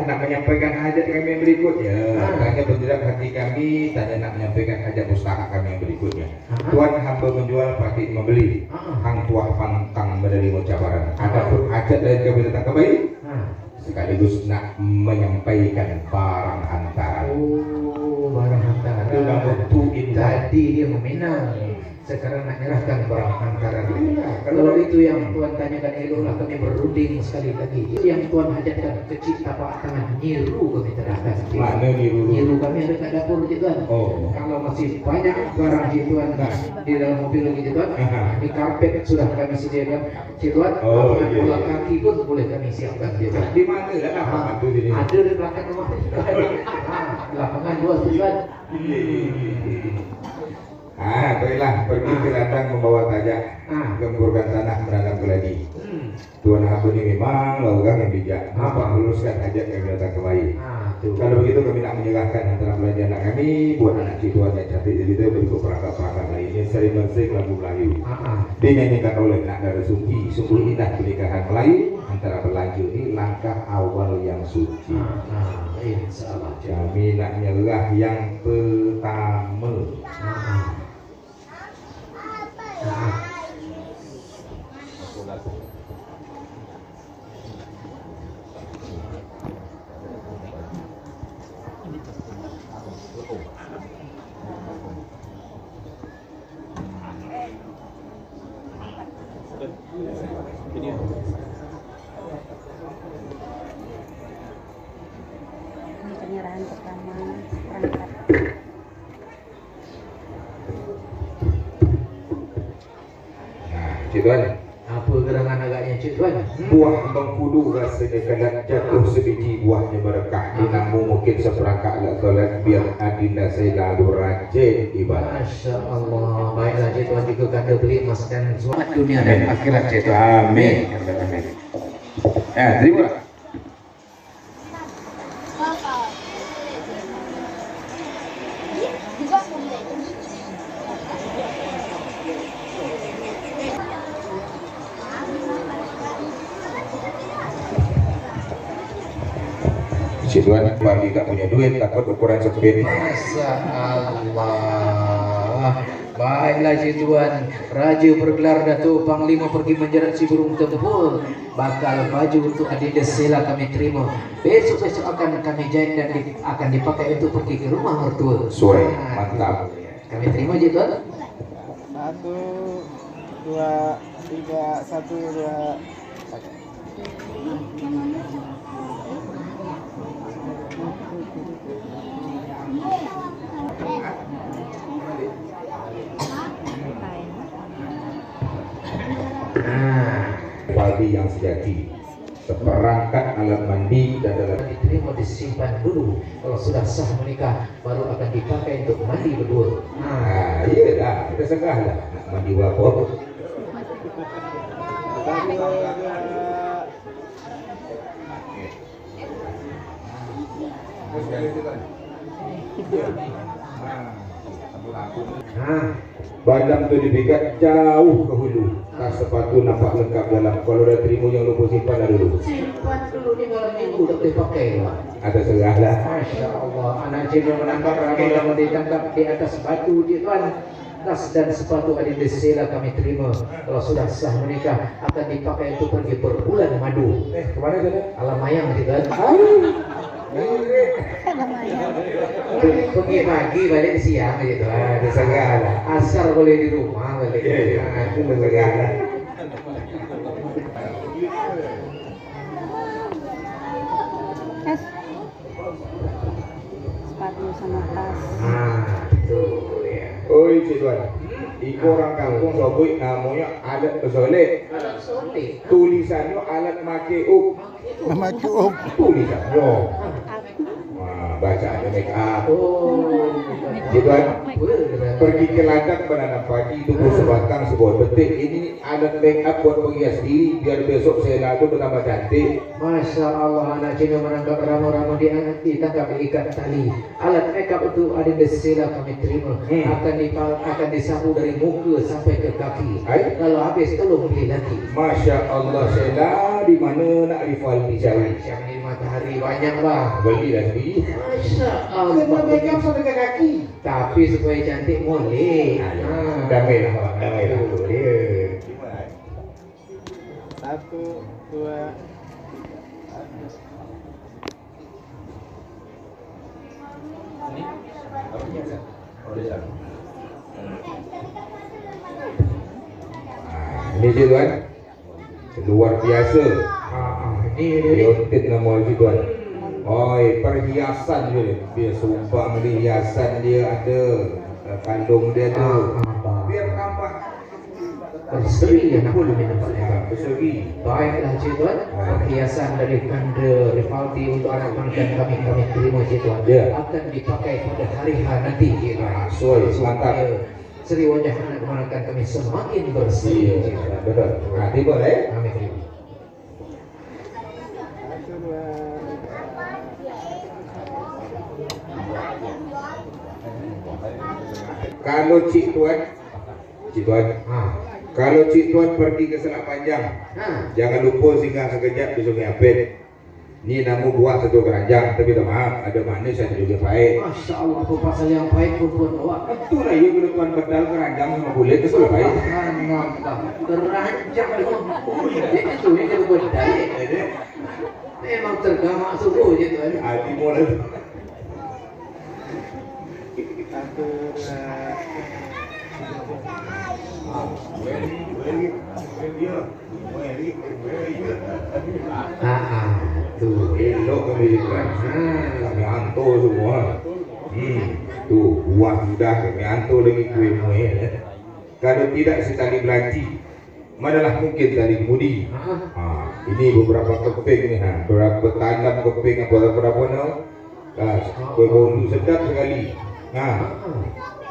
Nak menyampaikan hajat kami yang berikutnya. Tanya berjerak hati kami, tanya nak menyampaikan hajat mustahak kami yang berikutnya. Tuan hamba menjual, pati membeli. Hang tuah pantang menerima cabaran. Adapun hajat lain kami datang kembali. Sekaligus nak menyampaikan barang hantaran. Oh, barang hantaran. Itu nama tu Tadi dia meminang. Sekarang nak nyerahkan barang hantaran. Kalau itu yang Tuan tanyakan eloklah kami berunding sekali lagi. Yang Tuan hajatkan kecil tapak tangan nyiru kami terahkan. Mana nyiru? Nyiru kami ada kat dapur Cik Tuan. Kalau masih banyak barang Cik Tuan di dalam mobil lagi Cik Tuan, di karpet sudah kami sediakan Cik Tuan. Lapangan bola kaki pun boleh kami siapkan Cik Tuan. Di mana lah lapangan tu jadi? Ada di belakang rumah Cik Tuan. Lapangan luas Cik Tuan. Baiklah, pergi ke ladang membawa tajak, gemburkan tanah menanam keladi. Tuan hamba ini memang orang yang bijak. Nampak meluluskan hajat kami datang kemari. Kalau begitu kami nak menyerahkan antara belanja anak kami buat anak Cik Tuan yang cantik jadi itu berikut perangkat-perangkat lainnya sering bersih lagu Melayu. Dinyanyikan oleh nak Dara Sungki. Sungguh indah pernikahan Melayu antara berlanjut ini langkah awal yang suci. Insyaallah kami nak nyerah yang pertama. Ini penyerahan pertama perangkat. Cik Tuan, apa gerangan agaknya Cik Tuan? Buah mengkudu rasanya kadang jatuh sebiji buahnya berkah. Dinamu mungkin seperangkat alat solat biar adinda saya lalu rajin ibadah. Masya Allah. Baiklah Cik Tuan juga kanda beli emas dan selamat dunia dan akhirat Cik Tuan. Amin. Amin. Terima. Si Tuan pagi tak punya duit, takut ukuran sepit. Masya Allah. Baiklah Cik Tuan, Raja bergelar Datuk Panglima pergi menjerat si burung tempur. Bakal baju untuk Adinda Sela kami terima. Besok-besok akan kami jahit dan akan dipakai untuk pergi ke rumah mertua. Suai, mantap. Kami terima Cik Tuan. 1, 2, 3, 1, 2. Pagi yang sejati, seperangkat alat mandi dan dalam Diterima disimpan dulu. Kalau sudah sah menikah, baru akan dipakai untuk mandi berdua. iya dah, kita segah lah nak mandi wapor. Badan tu dibikat jauh ke hulu. Tas sepatu nampak lengkap dalam. Kalau dah terima yang lupa simpan dah dulu. Simpan dulu ni malam minggu tak boleh pakai lah. Ada serah lah. Masya Allah, anak cina menangkap ramai yang ditangkap di atas batu Cik Tuan. Tas dan sepatu Adinda Sela kami terima. Kalau sudah sah menikah, akan dipakai untuk pergi berbulan madu. Kemana sana? Alam mayang Cik Tuan. Pergi pagi balik siang gitu. Ada segala. Asar boleh di rumah balik. Itu segala. Sepatu sama tas. Itu ya. Oi Cik Tuan, iku orang kampung soboi namanya alat pesolek. Alat soleh. Tulisannya alat make up. Nama cukup. Tulisannya. Wah, bacanya make up. Oh. Cik Tuan, pergi ke ladang banana pagi tunggu sebatang sebuah detik. Ini alat make up buat menghias diri biar besok saya lalu bertambah cantik. Masya Allah, anak Cina menangkap ramu-ramu ditangkap ikat tali. Alat makeup itu Adinda Sela kami terima. Akan disapu dari muka sampai ke kaki. Kalau habis tolong beli lagi. Masya Allah, Sela di mana nak rival dicari? Siang ini matahari banyak lah. Beli lagi. Masya Allah. Kena makeup sampai ke kaki. Tapi supaya cantik boleh. Damai lah, damai lah. Boleh. 1, 2. Ini Cik Tuan, luar biasa. Ini Liontin nama Cik Tuan. Oi, perhiasan dia. Biar sumpah ni hiasan dia ada, kandung dia ada. Biar tambah berseri yang aku lebih nampak. berseri. Baiklah Cik Tuan, perhiasan dari Kanda Rivaldi untuk anak mantan kami terima Cik Tuan. Akan dipakai pada hari H nanti Cik Tuan. Soal mantap. Seri wajah anak mantan kami semakin bersih. Cik Tuan. Betul. Tiba Kami terima. Kalau Cik Tuan, kalau Cik Tuan pergi ke Selat Panjang, jangan lupa singgah sekejap di Sungai Apit. Ni namu buat satu keranjang, tapi tak maaf, ada manis ada juga pahit. Masya Allah, apa pasal yang baik pun awak. Itulah ya kalau Tuan bedal keranjang sama kulit itu lah baik. Nampak keranjang dengan kulit itu ni kalau buat dalik. Memang tergamak subuh Cik Tuan. Hati mulai. 1, 2. Tuh Elok kami lihat. Kami hantar semua. Tuh buah sudah kami hantar lagi kuih muih. Kalau tidak setali belati. manalah mungkin tadi kemudi. Ini beberapa keping nih, berapa tanam keping berapa no? Kue bondu sedap sekali.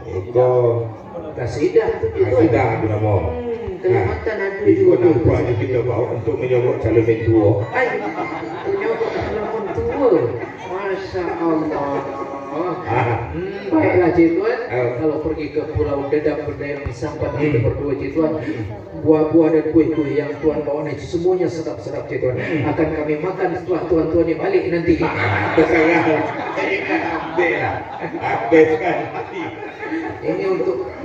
Itu Kasidah tu kasidah tu nama. Kelimatan ada Itu juga. nampaknya kita bawa untuk menyambut calon mentua. Menyokok calon tua. Masya Allah. Baiklah Cik Tuan, kalau pergi ke Pulau Dedap Berdaya Sampan kita berdua Cik Tuan, buah-buah dan kue-kue yang Tuan bawa ini semuanya sedap-sedap Cik Tuan. Akan kami makan setelah Tuan-Tuan ini balik nanti. Ini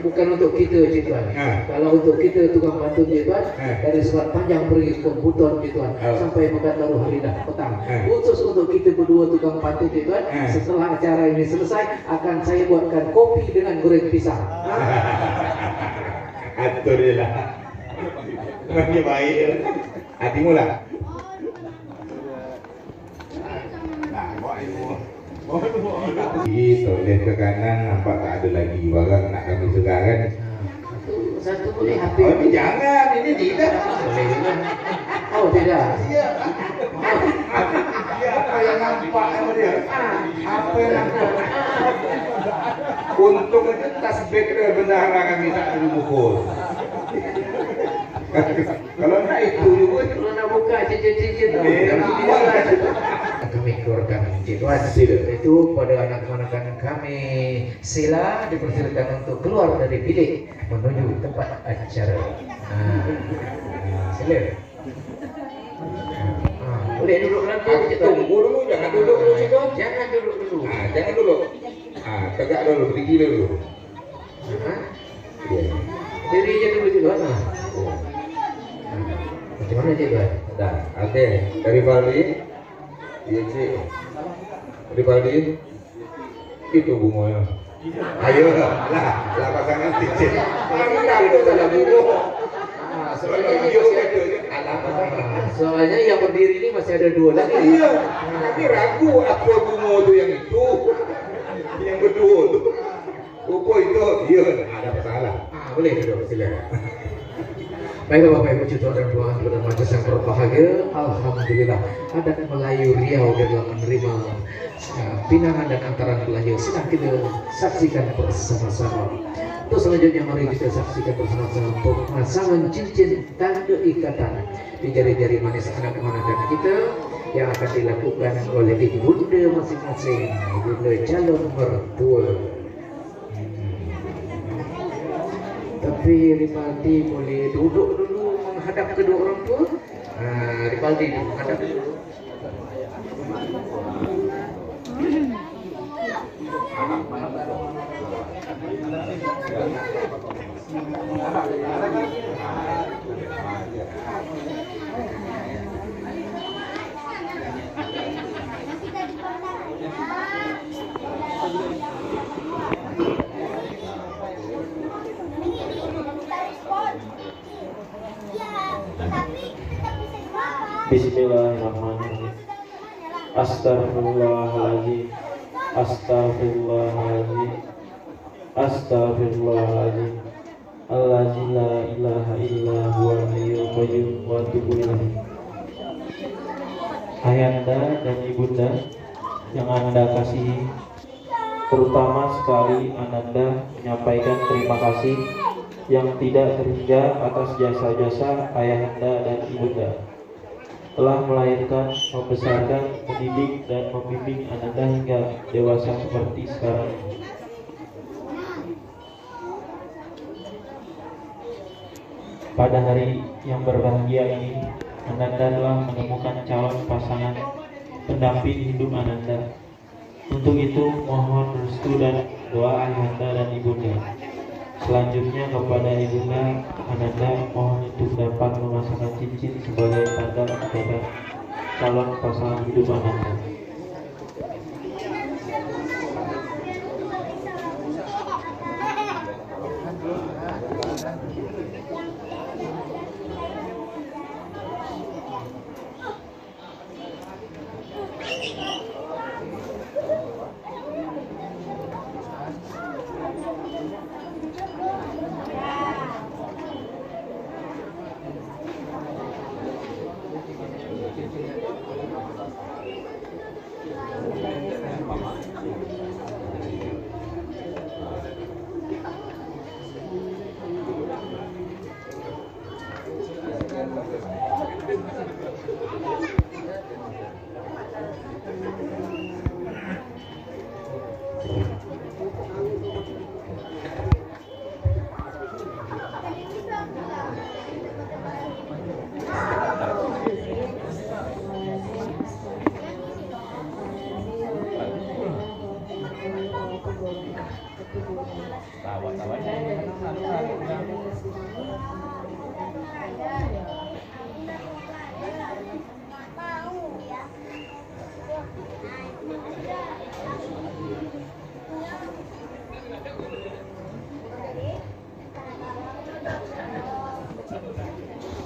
bukan untuk kita Cik Tuan. Kalau untuk kita tukang bantu Cik Tuan, dari Selat Panjang pergi ke Buton Cik Tuan, sampai Mekataruh Haridah petang. Khusus untuk kita berdua tukang bantu Cik Tuan, setelah acara ini selesai akan saya buatkan kopi dengan goreng pisang. Atur je lah. Ini baik. Hatimu lah. Gitu, lihat ke kanan nampak tak ada lagi barang nak kami sekarang. Satu boleh HP. Oh, ini jangan, ini tidak. Boleh juga. Oh tidak. Apa yang nampak sama dia? Apa yang nampak? Untung itu tas beg dia bendahara kami tak perlu mukul. Kalau nak itu juga. Kalau nak buka cincin-cincin tu. Kami keluarkan Cik Tuan itu pada anak-anak kami sila dipersilakan untuk keluar dari bilik menuju tempat acara. Sila. Boleh duduk nanti Cik Tuan. Tunggu dulu, jangan duduk dulu Cik Tuan. Jangan duduk dulu. Jangan dulu. Tegak dulu, berdiri dulu. Diri je dulu Cik Tuan. Macam mana Cik Tuan? Dah, okey. Dari Fahri. Iya Cik. Dari Fahri. Itu bunganya. Ayo lah pasangan Cik. Itu salah bunga. Soalnya yang berdiri ini masih ada dua lagi. Iya. Tapi ragu apa bunga tu yang itu. Yang berdua tu. Rupa itu. Iya, ada masalah. Boleh duduk silakan. Baiklah Bapak Ibu Tuan dan Puan kepada majelis yang berbahagia, alhamdulillah adat Melayu Riau dalam menerima pinangan dan antaran Melayu sedang kita saksikan bersama-sama. Untuk selanjutnya mari kita saksikan bersama-sama pemasangan cincin tanda ikatan di jari-jari manis anak-anak kita yang akan dilakukan oleh ibunda masing-masing, ibunda calon mertua. Tapi Ripaldi boleh duduk dulu menghadap kedua orang tua. Ripaldi menghadap dulu. Bismillahirrahmanirrahim. Astaghfirullahaladzim. Astaghfirullahaladzim. Astaghfirullahaladzim. Allazi la ilaha illa huwal hayyul qayyum wa atubu ilaih. Ayanda dan ibunda yang Anda kasihi, terutama sekali Ananda menyampaikan terima kasih yang tidak terhingga atas jasa-jasa ayahanda dan ibunda telah melahirkan, membesarkan, mendidik, dan membimbing Ananda hingga dewasa seperti sekarang. Pada hari yang berbahagia ini, Ananda telah menemukan calon pasangan pendamping hidup Ananda. Untuk itu, mohon restu dan doa ayahanda dan ibunda. Selanjutnya kepada ibunda Ananda mohon untuk dapat memasangkan cincin sebagai tanda kepada calon pasangan hidup Ananda.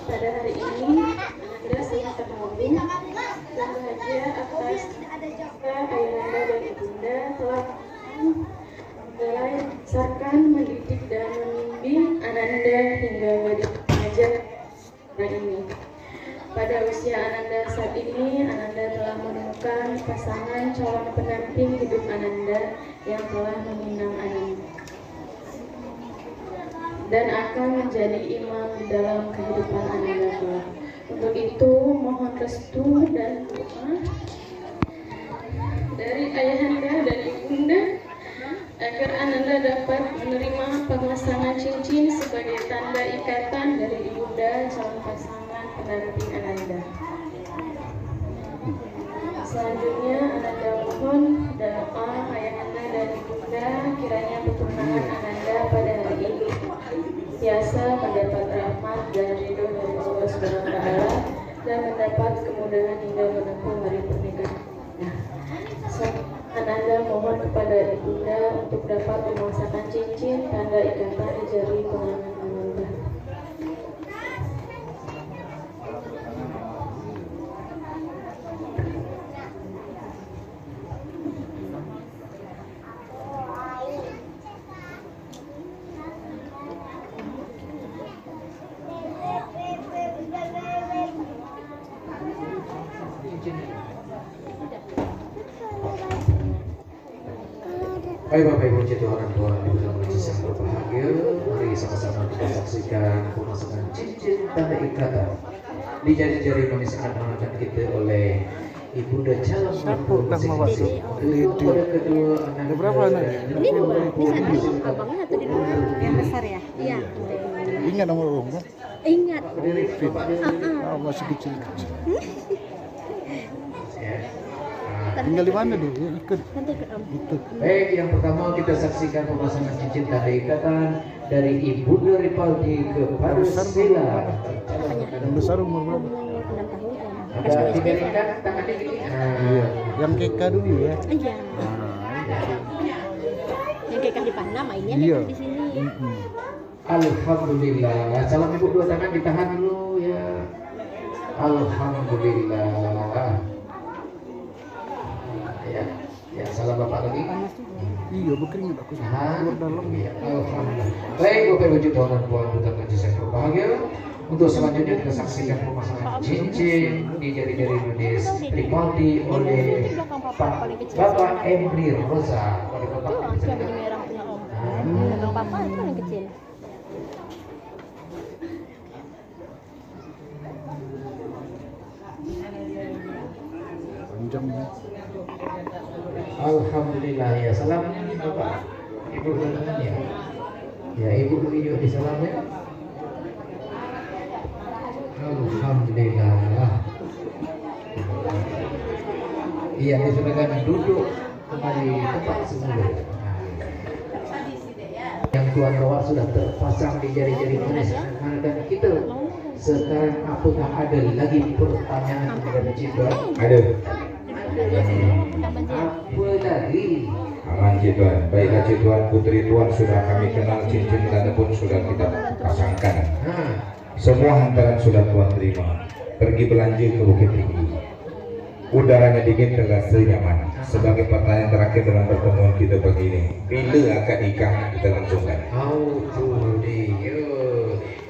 Pada hari ini, Anda sangat terharu dan bahagia atas jika ayahanda dan ibunda telah membesarkan, mendidik dan membimbing Ananda hingga menjadi remaja ini. Pada usia Ananda saat ini, Ananda telah menemukan pasangan calon pendamping hidup Ananda yang telah meminang Ananda dan akan menjadi imam dalam kehidupan Ananda kelak. Untuk itu, mohon restu dan doa dari ayahanda dan ibunda agar Ananda dapat menerima pemasangan cincin sebagai tanda ikatan dari ibunda calon pasangan pendamping Ananda. Selanjutnya, Ananda mohon doa ayahanda dan ibunda kiranya pertunangan Ananda pada hari ini biasa mendapat rahmat dan ridho dari Allah Subhanahu wa Ta'ala dan mendapat kemudahan hingga menempuh hari pernikahan. Ananda mohon kepada ibunda untuk dapat memasangkan cincin tanda ikatan di jari pengantin Ananda. Baik Bapak Ibu Tuhan dan Tuhan Ibu dan Majelis yang berbahagia, mari sama-sama kita saksikan pemasangan cincin tanda ikatan di jari-jari manis anak-anak kita oleh Ibunda calon mertua masing-masing. Pada kedua anak berapa anak? Ini dua, ini satu abangnya atau di luar? Yang besar ya? Iya. Ingat nomor rumah kan? Ingat. Masih kecil. Tinggal di mana dia? Ikut. Nanti ke Om. Ikut. Baik, yang pertama kita saksikan pemasangan cincin tanda ikatan dari Ibunda Ripaldi kepada Sila. Yang besar umur berapa? 6 tahun Om. Ada tiga ikat tangannya gini. Iya. Yang keka dulu ya. Iya. Yang kayak di Panama mainnya Iya. di sini. Alhamdulillah. Salam Ibu, dua tangan ditahan dulu ya. Alhamdulillah. Ya, salam Bapak lagi. Iya, berkeringat aku. Keluar dalam. Ya, alhamdulillah. Baik, Bapak Ibu Tuhan dan Puan Putra Majelis yang berbahagia. Untuk selanjutnya kita saksikan pemasangan cincin di jari-jari manis Ripaldi oleh Bapak Emri Roza. Pada Bapak Itu yang baju merah punya Om. Belakang papa itu yang kecil. Panjang. Alhamdulillah ya, salam Bapak Ibu dan ya. Ya, Ibu juga di salamnya. Alhamdulillah. Iya, disuruhkan duduk kembali tempat semula. Yang tuan bawa sudah terpasang di jari-jari manis anak-anak kita. Sekarang apakah ada lagi pertanyaan kepada Cik Ada. Apa lagi? Aman Cik Tuan. Baiklah Cik Tuan, putri Tuan sudah kami kenal, cincin tanda pun sudah kita pasangkan. Semua hantaran sudah Tuan terima. Pergi belanja ke Bukit Tinggi. Udaranya dingin, terasa nyaman. Sebagai pertanyaan terakhir dalam pertemuan kita begini, bila akad nikah kita langsungkan? Oh dia.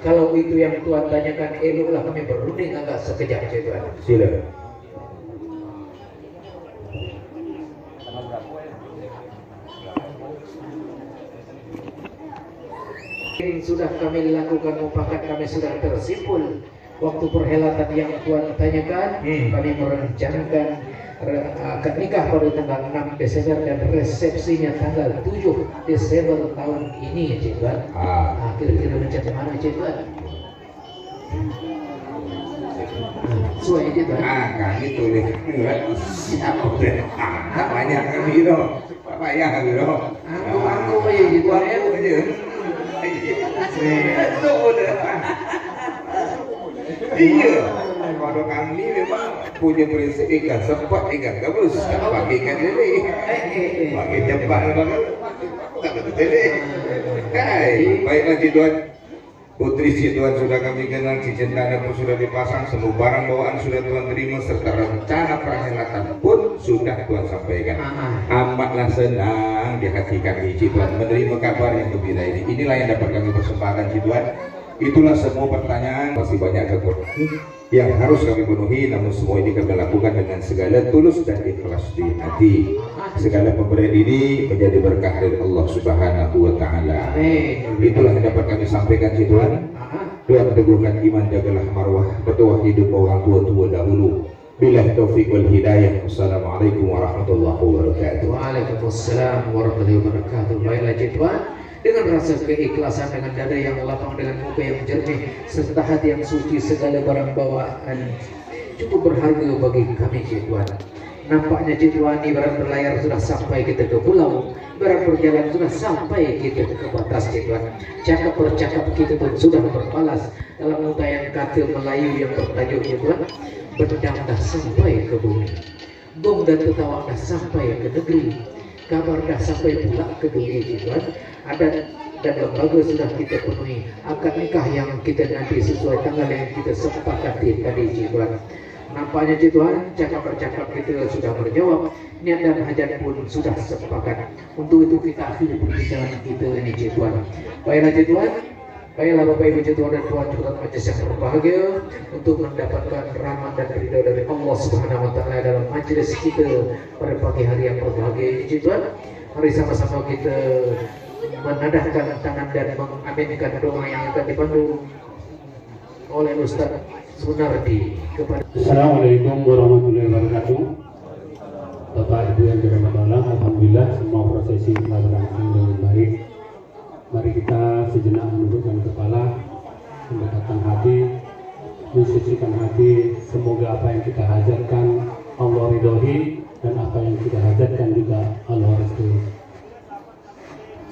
Kalau itu yang Tuan tanyakan, eloklah kami berunding agak sekejap Cik Tuan. Sila. mungkin sudah kami lakukan mufakat, kami sudah tersimpul waktu perhelatan yang Tuhan tanyakan. Kami merencanakan akad nikah pada tanggal 6 Desember dan resepsinya tanggal 7 Desember tahun ini, Cik Tuan. Kira-kira rencana mana, Cik Tuan? Suai Cik Tuan. Kami tulis siapa udah banyak kami itu. Bapak ya kami itu. Aku aja Cik Tuan ya. Itu udah. Iya, kalau kami memang punya prinsip ikan sempat ikan gabus, tak pakai ikan lele, pakai cepat banget, tak betul lele. Baiklah Cik Tuan, putri Cik Tuan sudah kami kenal, cincin tanda pun sudah dipasang, semua barang bawaan sudah Tuan terima serta rencana perhelatan pun sudah Tuan sampaikan. Amatlah senang di hati kami Cik Tuan menerima kabar yang gembira ini. Inilah yang dapat kami persembahkan Cik Tuan. Itulah semua pertanyaan, masih banyak kekurangan yang harus kami penuhi, namun semua ini kami lakukan dengan segala tulus dan ikhlas di hati. Segala pemberian ini menjadi berkah dari Allah Subhanahu wa Ta'ala. Itulah yang dapat kami sampaikan Cik Tuan. Tuhan teguhkan iman, jagalah marwah, bertuah hidup orang tua-tua dahulu. Billahi taufiq wal hidayah. Wassalamualaikum warahmatullahi wabarakatuh. Waalaikumsalam warahmatullahi wabarakatuh. Baiklah Cik Tuan, dengan rasa keikhlasan, dengan dada yang lapang, dengan muka yang jernih, serta hati yang suci, segala barang bawaan cukup berharga bagi kami Cik Tuan. Nampaknya Cik Tuan, ibarat berlayar sudah sampai kita ke pulau, ibarat berjalan sudah sampai kita ke batas Cik Tuan. Cakap bercakap kita pun sudah berbalas dalam untayan katil Melayu yang bertajuk Cik Tuan, berdam dah sampai ke bumi, bom dan tertawa dah sampai ke negeri, kabar dah sampai pula ke dunia Cik Tuan. Adat dan lembaga sudah kita penuhi, akad nikah yang kita nanti sesuai tanggal yang kita sepakati tadi Cik Tuan. Nampaknya Cik Tuan, cakap-cakap kita sudah berjawab, niat dan hajat pun sudah sepakat. Untuk itu kita akhiri perbincangan kita ini Cik Tuan. Baiklah Cik Tuan, baiklah Bapak Ibu Cik Tuan dan Puan Jurat Majelis yang berbahagia, untuk mendapatkan rahmat dan ridha dari Allah Subhanahu wa Ta'ala dalam majelis kita pada pagi hari yang berbahagia ini Cik Tuan. Mari sama-sama kita menadahkan tangan dan mengaminkan doa yang akan dipandu oleh Ustaz Sunardi kepada. Assalamualaikum warahmatullahi wabarakatuh. Bapak Ibu yang dirahmati Allah, alhamdulillah semua prosesi telah berlangsung dengan baik. Mari kita sejenak menundukkan kepala, mendekatkan hati, mensucikan hati. Semoga apa yang kita hajatkan Allah ridhoi, dan apa yang kita hajatkan juga Allah restui.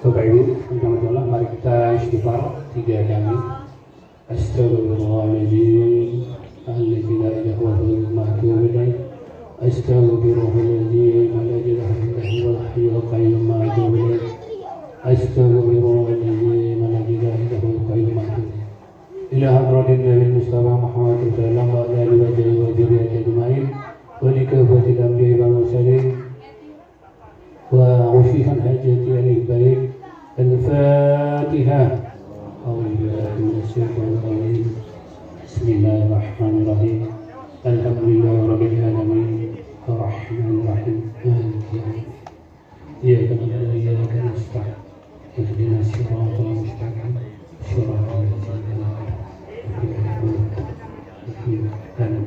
Bapak Ibu, alhamdulillah, mari kita istighfar 3 kali. Astaghfirullahaladzim, alladzi la ilaha illa huwa atubu ilaih. Astaghfirullahaladzim, alladzi la ilaha illa huwa hayyul qayyum atubu ilaih. Astaghfirullahaladzim, alladzi la ilaha illa huwa qayyum atubu ilaih. Ila hadratin Nabi Mustafa Muhammad sallallahu alaihi wa alihi wa dzurriyyati ajmain wa li kafatil anbiya'i wal mursalin wa ufihan hajati al-baik. Al-Fatihah. Bismillahirrahmanirrahim. Alhamdulillahirabbil alamin. Arrahmanirrahim. Maliki yaumiddin. Iyyaka na'budu wa iyyaka nasta'in. Ihdinas siratal mustaqim. Shiratal ladzina an'amta 'alaihim.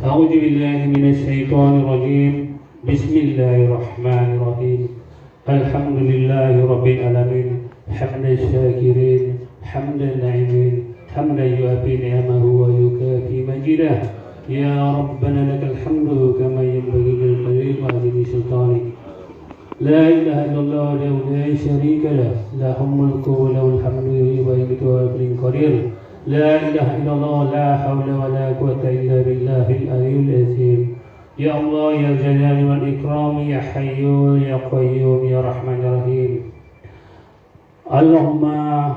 A'udzu billahi minasy syaithanir rajim. Bismillahirrahmanirrahim. Alhamdulillahi rabbil alamin. Hamdan syakirin, hamdan na'imin, hamdan yuafi ni'amahu wa yukafi majidah. Ya Rabbana lakal hamdu kama yanbaghi lil jalali wa azimi sultanik. La ilaha illallah wa la syarika lah, lahul mulku wa lahul hamdu wa yuhyi wa yumiitu qadir. La ilaha illallah, la haula wa la quwwata illa billahil aliyyil azim. Ya Allah ya jalali wal ikram, ya hayyu ya qayyum ya rahmanir rahim. Allahumma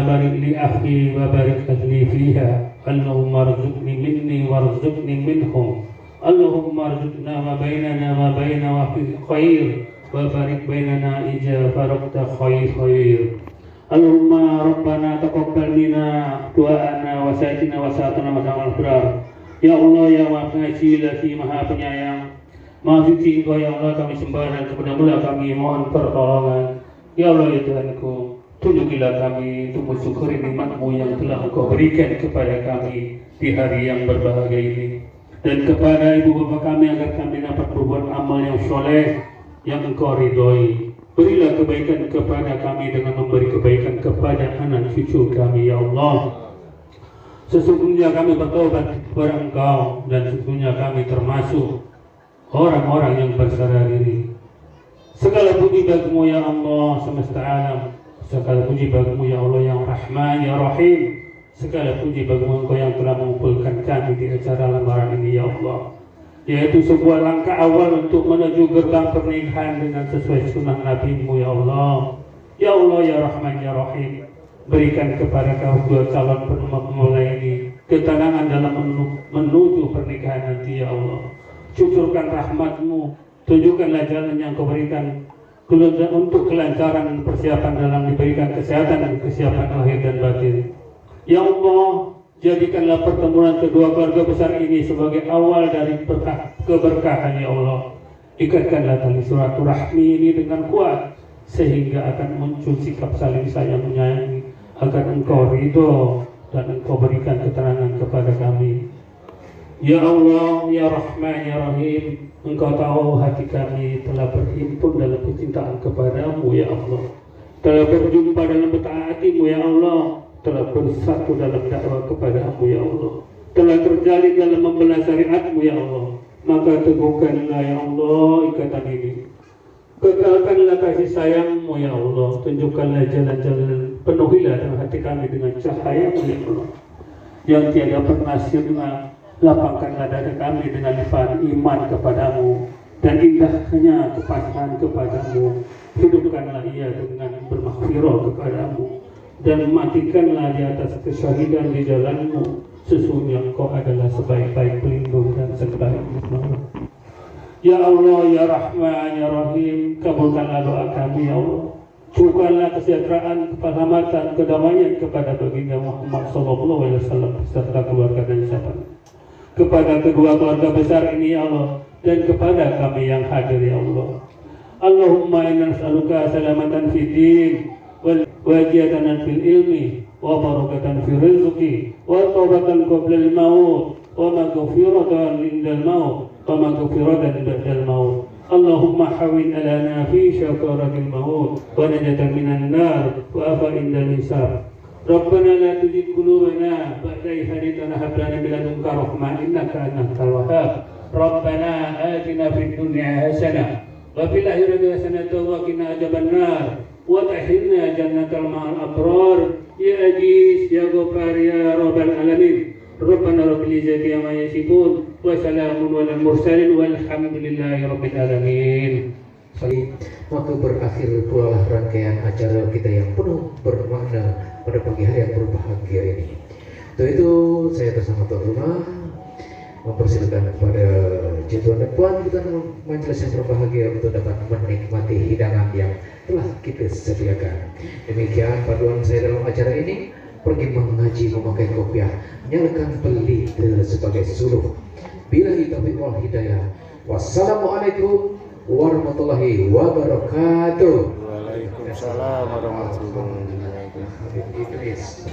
barik li akhi wa barik li fiha. Allahumma arzuqni minni warzuqni minhum. Allahumma arzuqna ma bainana wa baina wa fi khair wa barik bainana ija farakta khair. Allahumma rabbana taqabbal minna du'ana wa satina wa satana wa samal abrar. Ya Allah ya Maha Pengasih lagi Maha Penyayang, Maha Suci Engkau ya Allah, kami sembah dan kepada-Mu kami mohon pertolongan. Ya Allah ya Tuhanku, Tunjukilah kami untuk mensyukuri nikmat-Mu yang telah Engkau berikan kepada kami di hari yang berbahagia ini. Dan kepada ibu bapa kami agar kami dapat berbuat amal yang soleh yang Engkau ridhoi. Berilah kebaikan kepada kami dengan memberi kebaikan kepada anak cucu kami, ya Allah. Sesungguhnya kami bertobat kepada Engkau dan sesungguhnya kami termasuk orang-orang yang berserah diri. Segala puji bagimu ya Allah semesta alam. Segala puji bagimu ya Allah yang Rahman ya Rahim. Segala puji bagimu Engkau yang telah mengumpulkan kami di acara lamaran ini ya Allah. Yaitu sebuah langkah awal untuk menuju gerbang pernikahan dengan sesuai sunnah Nabi-Mu ya Allah. Ya Allah ya Rahman ya Rahim. Berikan kepada kedua calon pemulai ini ketenangan dalam menuju pernikahan nanti ya Allah. Cucurkan rahmat-Mu, tunjukkanlah jalan yang Kau berikan untuk kelancaran persiapan dalam diberikan kesehatan dan kesiapan lahir dan batin. Ya Allah, jadikanlah pertemuan kedua keluarga besar ini sebagai awal dari keberkahan ya Allah. Ikatkanlah tali silaturahmi ini dengan kuat sehingga akan muncul sikap saling sayang menyayangi agar Engkau ridho dan Engkau berikan keterangan kepada kami. Ya Allah, ya Rahman, ya Rahim, Engkau tahu hati kami telah berhimpun dalam kecintaan kepada-Mu ya Allah. Telah berjumpa dalam mentaati-Mu ya Allah. Telah bersatu dalam dakwah kepada-Mu ya Allah. Telah terjalin dalam membela syariat-Mu ya Allah. Maka teguhkanlah ya Allah ikatan ini. Kekalkanlah kasih sayang-Mu ya Allah. Tunjukkanlah jalan-jalan, penuhilah dalam hati kami dengan cahaya-Mu ya Allah. Yang tiada pernah sirna, lapangkanlah dada kami dengan limpahan iman kepadamu dan indahnya kepastian kepadamu. Hidupkanlah ia dengan bermaghfirah kepadamu dan matikanlah di atas kesyahidan di jalanmu. Sesungguhnya Engkau adalah sebaik-baik pelindung dan sebaik penolong. Ya Allah, ya Rahman, ya Rahim, kabulkanlah doa kami ya Allah. Cukupkanlah kesejahteraan, keselamatan, kedamaian kepada baginda Muhammad SAW beserta keluarga dan sahabat. Kepada kedua keluarga besar ini ya Allah dan kepada kami yang hadir ya Allah. Allahumma inna nas'aluka salamatan fid din wal wajiyatan fil ilmi wa barakatan fil rizqi wa taubatan qabla al maut wa maghfiratan indal maut wa maghfiratan ba'dal maut. Allahumma hawin alana fi syakaratil maut wa najatan minan nar wa afa indal hisab. Rabbana la tuzigh qulubana ba'da idh hadaytana hab lana min ladunka rahmah innaka antal wahhab. Rabbana atina fid dunya hasanah wa fil akhirati hasanah wa qina adzabannar wa tahhilna jannatal ma'al abrar ya aziz ya ghaffar ya rabbal alamin. Rabbana rabbil izzati amma yasifun wa salamun alal mursalin walhamdulillahi rabbil alamin. Maka berakhir pula rangkaian acara kita yang penuh bermakna pada pagi hari yang berbahagia ini. Untuk itu saya bersama tuan rumah mempersilakan kepada tuan dan puan kita majelis yang berbahagia untuk dapat menikmati hidangan yang telah kita sediakan. Demikian paduan saya dalam acara ini. Pergi mengaji memakai kopiah, nyalakan pelita sebagai suluh. Billahi taufiq wal hidayah. Wassalamualaikum warahmatullahi wabarakatuh. Waalaikumsalam warahmatullahi wabarakatuh. Idris.